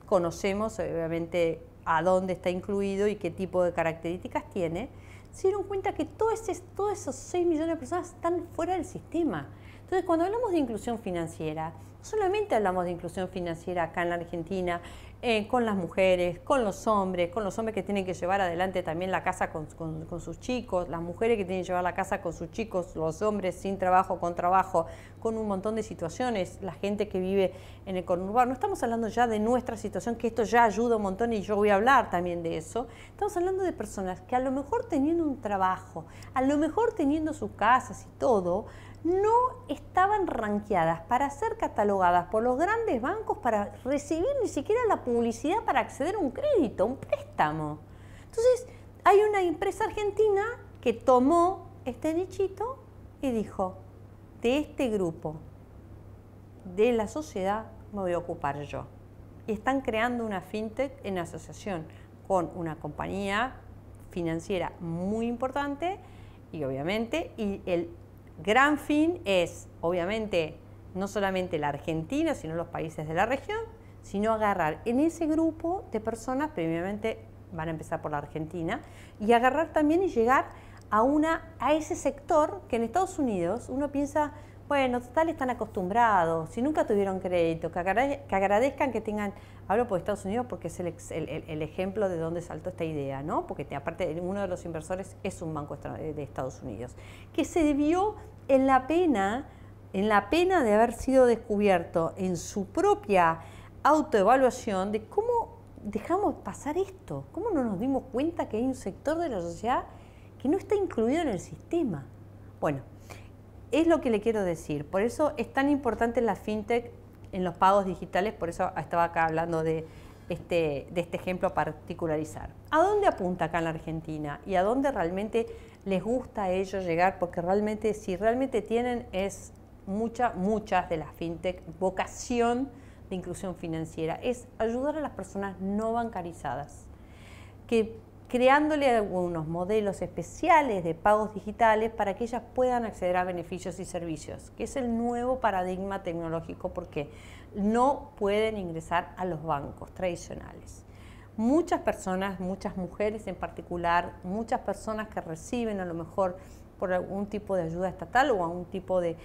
conocemos, obviamente, a dónde está incluido y qué tipo de características tiene? Se dieron cuenta que todos esos 6 millones de personas están fuera del sistema. Entonces, cuando hablamos de inclusión financiera, no solamente hablamos de inclusión financiera acá en la Argentina, con las mujeres, con los hombres que tienen que llevar adelante también la casa con sus chicos, las mujeres que tienen que llevar la casa con sus chicos, los hombres sin trabajo, con trabajo, con un montón de situaciones, la gente que vive en el conurbano. No estamos hablando ya de nuestra situación, que esto ya ayuda un montón y yo voy a hablar también de eso. Estamos hablando de personas que a lo mejor teniendo un trabajo, a lo mejor teniendo sus casas y todo, no estaban rankeadas para ser catalogadas por los grandes bancos para recibir ni siquiera la publicidad para acceder a un crédito, un préstamo. Entonces, hay una empresa argentina que tomó este nichito y dijo, de este grupo de la sociedad me voy a ocupar yo. Y están creando una fintech en asociación con una compañía financiera muy importante y obviamente, el gran fin es, obviamente, no solamente la Argentina, sino los países de la región, sino agarrar en ese grupo de personas, previamente van a empezar por la Argentina, y agarrar también y llegar a ese sector que en Estados Unidos uno piensa, bueno, total están acostumbrados, si nunca tuvieron crédito, que agradezcan que tengan, hablo por Estados Unidos porque es el ejemplo de dónde saltó esta idea, ¿no? Porque aparte uno de los inversores es un banco de Estados Unidos, que se debió en la pena de haber sido descubierto en su propia autoevaluación de cómo dejamos pasar esto, cómo no nos dimos cuenta que hay un sector de la sociedad que no está incluido en el sistema. Bueno, es lo que le quiero decir, por eso es tan importante la fintech en los pagos digitales, por eso estaba acá hablando de este ejemplo a particularizar. ¿A dónde apunta acá en la Argentina? ¿Y a dónde realmente les gusta a ellos llegar? Porque realmente, si realmente tienen, es muchas de las fintech, vocación de inclusión financiera, es ayudar a las personas no bancarizadas, que creándole algunos modelos especiales de pagos digitales para que ellas puedan acceder a beneficios y servicios, que es el nuevo paradigma tecnológico, porque no pueden ingresar a los bancos tradicionales. Muchas personas, muchas mujeres en particular, muchas personas que reciben a lo mejor por algún tipo de ayuda estatal o algún tipo de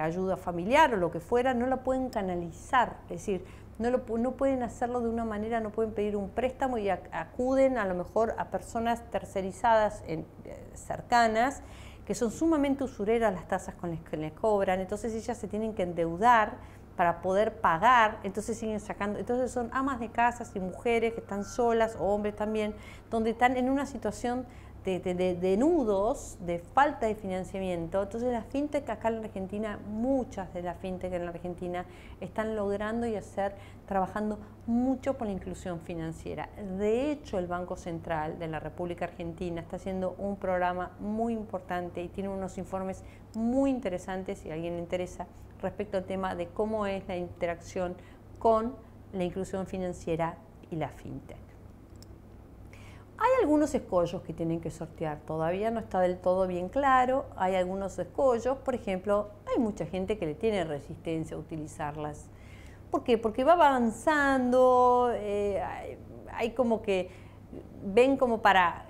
ayuda familiar o lo que fuera, no la pueden canalizar, es decir, no pueden hacerlo de una manera, no pueden pedir un préstamo y acuden a lo mejor a personas tercerizadas cercanas que son sumamente usureras las tasas con las que les cobran, entonces ellas se tienen que endeudar para poder pagar, entonces siguen sacando, entonces son amas de casas y mujeres que están solas, o hombres también, donde están en una situación de nudos, de falta de financiamiento. Entonces las fintech acá en la Argentina, muchas de las fintech en la Argentina están logrando trabajando mucho por la inclusión financiera. De hecho, el Banco Central de la República Argentina está haciendo un programa muy importante y tiene unos informes muy interesantes, si a alguien le interesa, respecto al tema de cómo es la interacción con la inclusión financiera y la fintech. Hay algunos escollos que tienen que sortear, todavía no está del todo bien claro, hay algunos escollos, por ejemplo, hay mucha gente que le tiene resistencia a utilizarlas. ¿Por qué? Porque va avanzando, hay como que ven como para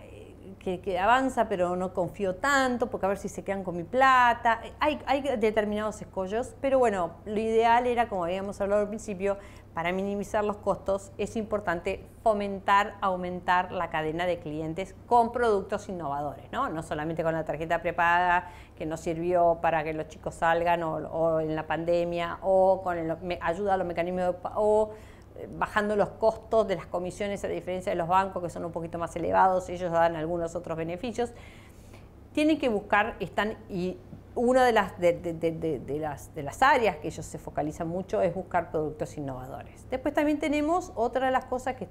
que avanza, pero no confío tanto, porque a ver si se quedan con mi plata. Hay determinados escollos, pero bueno, lo ideal era, como habíamos hablado al principio, para minimizar los costos, es importante fomentar, aumentar la cadena de clientes con productos innovadores, ¿no? No solamente con la tarjeta prepaga que nos sirvió para que los chicos salgan o en la pandemia, o con ayuda a los mecanismos o bajando los costos de las comisiones a diferencia de los bancos que son un poquito más elevados, ellos dan algunos otros beneficios. Tienen que buscar, y una de las áreas que ellos se focalizan mucho es buscar productos innovadores. Después también tenemos otra de las cosas que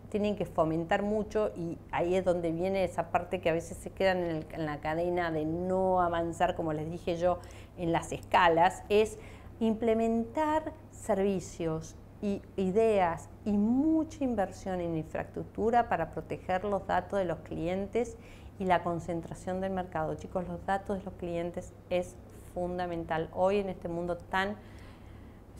tienen que fomentar mucho, y ahí es donde viene esa parte que a veces se quedan en la cadena de no avanzar, como les dije yo, en las escalas, es implementar servicios y ideas y mucha inversión en infraestructura para proteger los datos de los clientes y la concentración del mercado. Chicos, los datos de los clientes es fundamental. Hoy en este mundo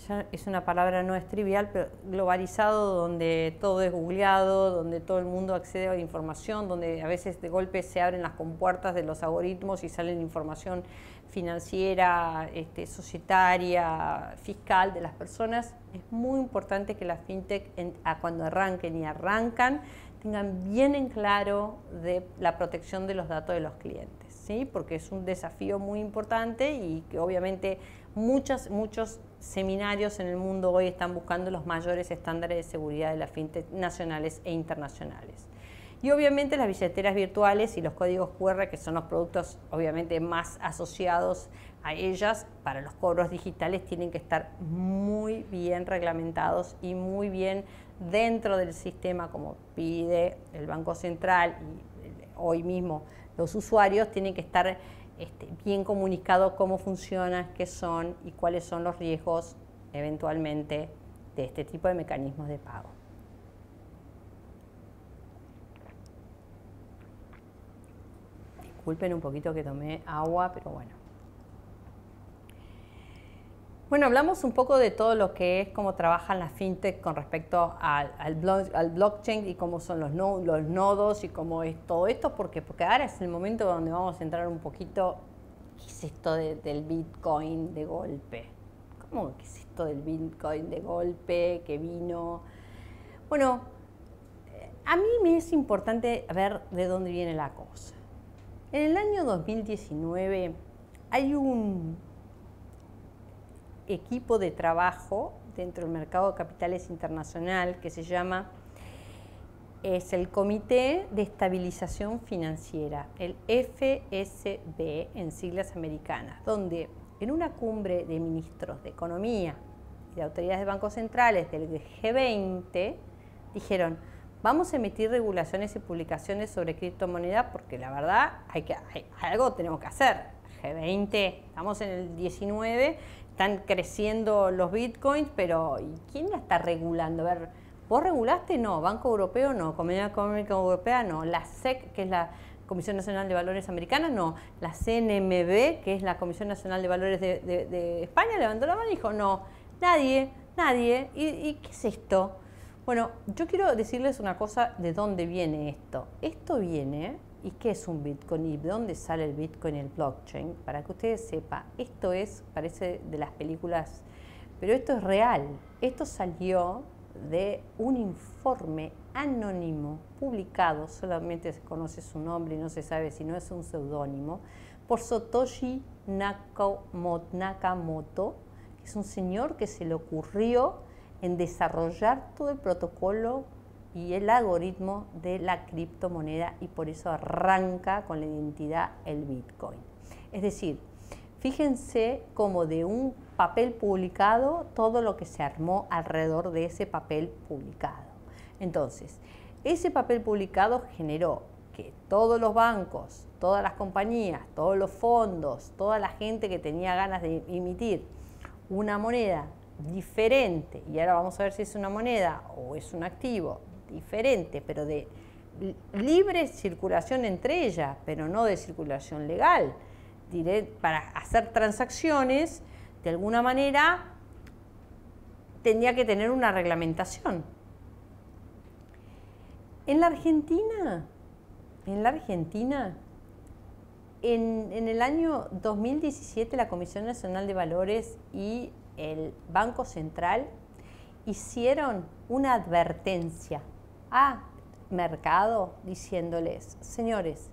ya es una palabra no es trivial, pero globalizado, donde todo es googleado, donde todo el mundo accede a la información, donde a veces de golpe se abren las compuertas de los algoritmos y salen información financiera, societaria, fiscal de las personas. Es muy importante que las fintech, cuando arrancan, tengan bien en claro de la protección de los datos de los clientes, ¿sí? Porque es un desafío muy importante y que obviamente muchos seminarios en el mundo hoy están buscando los mayores estándares de seguridad de las fintech nacionales e internacionales. Y obviamente las billeteras virtuales y los códigos QR, que son los productos obviamente más asociados a ellas, para los cobros digitales tienen que estar muy bien reglamentados y muy bien dentro del sistema, como pide el Banco Central, y hoy mismo los usuarios tienen que estar bien comunicados cómo funcionan, qué son y cuáles son los riesgos eventualmente de este tipo de mecanismos de pago. Disculpen un poquito que tomé agua, pero bueno. Bueno, hablamos un poco de todo lo que es cómo trabajan las fintech con respecto al blockchain y cómo son los nodos y cómo es todo esto. Porque ahora es el momento donde vamos a entrar un poquito. ¿Qué es esto del Bitcoin de golpe? ¿Cómo que es esto del Bitcoin de golpe que vino? Bueno, a mí me es importante ver de dónde viene la cosa. En el año 2019 hay un equipo de trabajo dentro del mercado de capitales internacional que se llama, es el Comité de Estabilización Financiera, el FSB en siglas americanas, donde en una cumbre de ministros de Economía y de autoridades de bancos centrales del G20 dijeron: vamos a emitir regulaciones y publicaciones sobre criptomonedas porque la verdad algo tenemos que hacer. G20, estamos en el 19, están creciendo los bitcoins, pero ¿y quién la está regulando? A ver, ¿vos regulaste? No. ¿Banco Europeo? No. ¿Comunidad Económica Europea? No. ¿La SEC, que es la Comisión Nacional de Valores Americana? No. ¿La CNMV, que es la Comisión Nacional de Valores de España? Levantó la mano y dijo: no, nadie. ¿Y qué es esto? Bueno, yo quiero decirles una cosa de dónde viene esto. Esto viene, ¿y qué es un Bitcoin? ¿Y de dónde sale el Bitcoin y el blockchain? Para que ustedes sepan, esto parece de las películas, pero esto es real. Esto salió de un informe anónimo publicado, solamente se conoce su nombre y no se sabe si no es un seudónimo, por Satoshi Nakamoto, que es un señor que se le ocurrió en desarrollar todo el protocolo y el algoritmo de la criptomoneda, y por eso arranca con la identidad el Bitcoin. Es decir, fíjense cómo de un papel publicado, todo lo que se armó alrededor de ese papel publicado. Entonces, ese papel publicado generó que todos los bancos, todas las compañías, todos los fondos, toda la gente que tenía ganas de emitir una moneda diferente, y ahora vamos a ver si es una moneda o es un activo diferente, pero de libre circulación entre ellas, pero no de circulación legal, para hacer transacciones, de alguna manera tenía que tener una reglamentación. En la Argentina en la Argentina, en el año 2017 la Comisión Nacional de Valores y el Banco Central hicieron una advertencia a mercado diciéndoles, señores,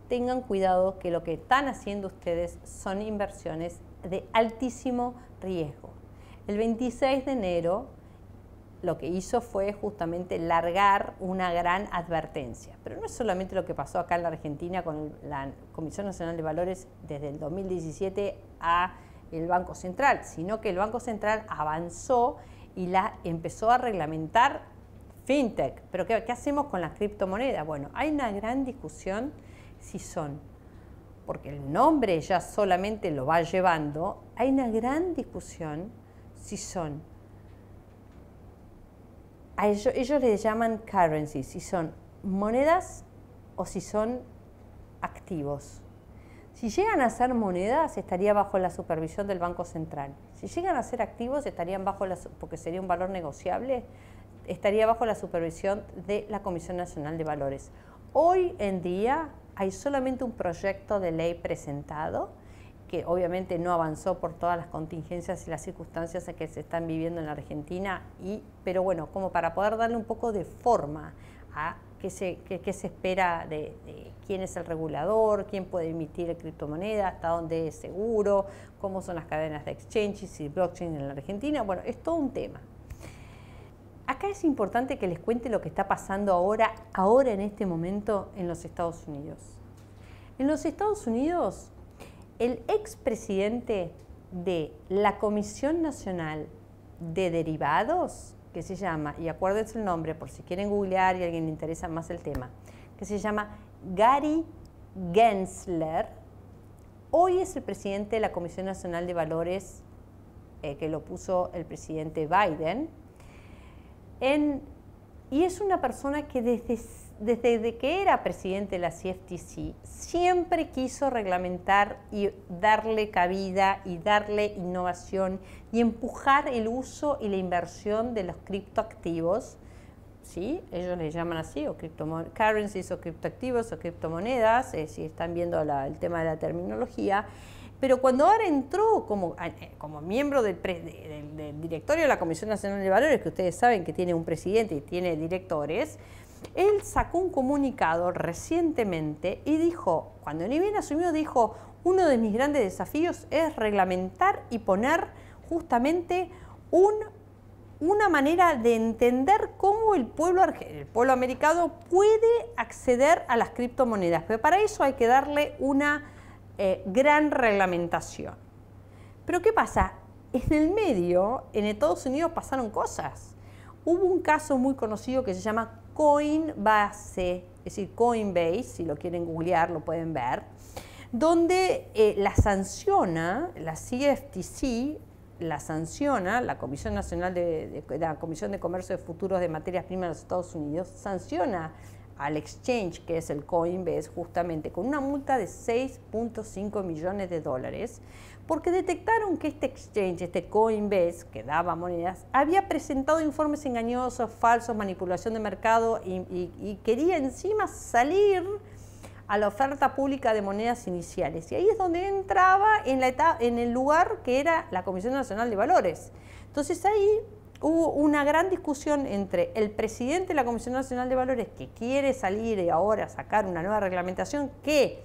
tengan cuidado que lo que están haciendo ustedes son inversiones de altísimo riesgo. El 26 de enero lo que hizo fue justamente largar una gran advertencia. Pero no es solamente lo que pasó acá en la Argentina con la Comisión Nacional de Valores desde el 2017 a el Banco Central, sino que el Banco Central avanzó y la empezó a reglamentar fintech. Pero ¿qué hacemos con las criptomonedas? Bueno, hay una gran discusión si son, porque el nombre ya solamente lo va llevando, hay una gran discusión si son, a ellos les llaman currencies, si son monedas o si son activos. Si llegan a ser monedas, estaría bajo la supervisión del Banco Central. Si llegan a ser activos, estarían bajo porque sería un valor negociable, estaría bajo la supervisión de la Comisión Nacional de Valores. Hoy en día hay solamente un proyecto de ley presentado, que obviamente no avanzó por todas las contingencias y las circunstancias que se están viviendo en la Argentina, pero bueno, como para poder darle un poco de forma a qué se espera de quién es el regulador, quién puede emitir criptomonedas, hasta dónde es seguro, cómo son las cadenas de exchanges y blockchain en la Argentina. Bueno, es todo un tema. Acá es importante que les cuente lo que está pasando ahora en este momento en los Estados Unidos. En los Estados Unidos, el expresidente de la Comisión Nacional de Derivados, que se llama, y acuérdense el nombre por si quieren googlear y a alguien le interesa más el tema, que se llama Gary Gensler, hoy es el presidente de la Comisión Nacional de Valores, que lo puso el presidente Biden, y es una persona que desde que era presidente de la CFTC siempre quiso reglamentar y darle cabida y darle innovación y empujar el uso y la inversión de los criptoactivos, ¿sí? Ellos le llaman así, o currencies o criptoactivos o criptomonedas, si están viendo el tema de la terminología. Pero cuando ahora entró como miembro del directorio de la Comisión Nacional de Valores, que ustedes saben que tiene un presidente y tiene directores, él sacó un comunicado recientemente y dijo, cuando ni bien asumió, dijo, uno de mis grandes desafíos es reglamentar y poner justamente una manera de entender cómo el pueblo americano puede acceder a las criptomonedas. Pero para eso hay que darle una gran reglamentación. Pero ¿qué pasa? En el medio, en Estados Unidos pasaron cosas. Hubo un caso muy conocido que se llama Coinbase, es decir, Coinbase, si lo quieren googlear lo pueden ver, donde la CFTC, la Comisión Nacional la Comisión de Comercio de Futuros de Materias Primas de los Estados Unidos, sanciona al exchange, que es el Coinbase, justamente con una multa de 6.5 millones de dólares, porque detectaron que este exchange, este Coinbase, que daba monedas, había presentado informes engañosos, falsos, manipulación de mercado y quería encima salir a la oferta pública de monedas iniciales. Y ahí es donde entraba en el lugar que era la Comisión Nacional de Valores. Entonces ahí hubo una gran discusión entre el presidente de la Comisión Nacional de Valores, que quiere salir y ahora sacar una nueva reglamentación, que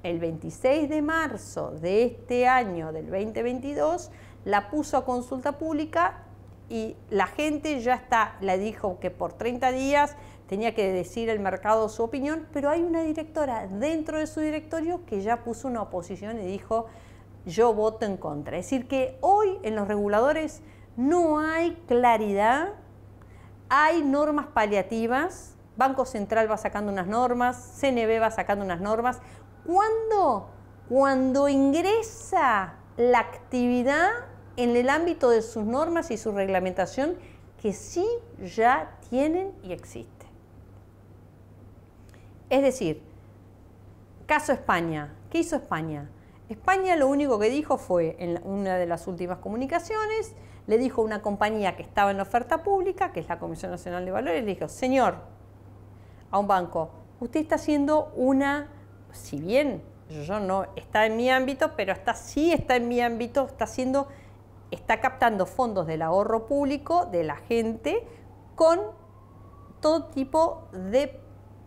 el 26 de marzo de este año, del 2022, la puso a consulta pública y la gente le dijo que por 30 días tenía que decir el mercado su opinión, pero hay una directora dentro de su directorio que ya puso una oposición y dijo, yo voto en contra. Es decir, que hoy en los reguladores no hay claridad, hay normas paliativas, Banco Central va sacando unas normas, CNB va sacando unas normas. Cuando ingresa la actividad en el ámbito de sus normas y su reglamentación, que sí ya tienen y existe. Es decir, caso España. ¿Qué hizo España? España lo único que dijo fue, en una de las últimas comunicaciones, le dijo a una compañía que estaba en la oferta pública, que es la Comisión Nacional de Valores, le dijo, señor, a un banco, usted está haciendo una, si bien yo no está en mi ámbito, pero sí está en mi ámbito, está captando fondos del ahorro público de la gente con todo tipo de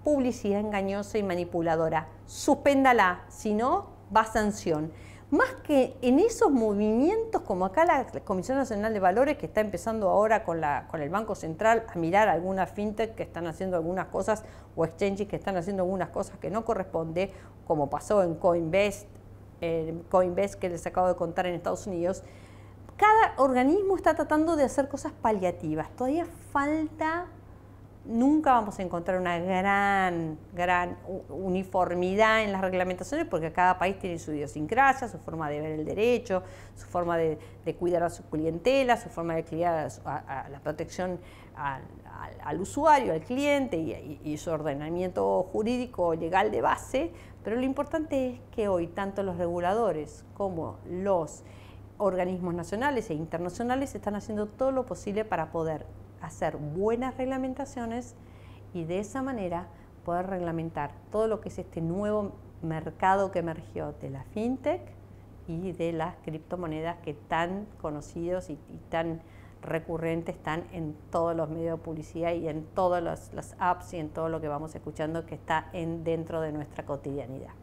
publicidad engañosa y manipuladora. Suspéndala, si no, va a sanción. Más que en esos movimientos, como acá la Comisión Nacional de Valores, que está empezando ahora con el Banco Central a mirar algunas fintech que están haciendo algunas cosas, o exchanges que están haciendo algunas cosas que no corresponde, como pasó en Coinbase que les acabo de contar en Estados Unidos. Cada organismo está tratando de hacer cosas paliativas. Todavía falta. Nunca vamos a encontrar una gran uniformidad en las reglamentaciones porque cada país tiene su idiosincrasia, su forma de ver el derecho, su forma de cuidar a su clientela, su forma de cuidar a la protección al usuario, al cliente y su ordenamiento jurídico legal de base. Pero lo importante es que hoy tanto los reguladores como los organismos nacionales e internacionales están haciendo todo lo posible para poder hacer buenas reglamentaciones y de esa manera poder reglamentar todo lo que es este nuevo mercado que emergió de la fintech y de las criptomonedas que tan conocidos y tan recurrentes están en todos los medios de publicidad y en todas las apps y en todo lo que vamos escuchando que está dentro de nuestra cotidianidad.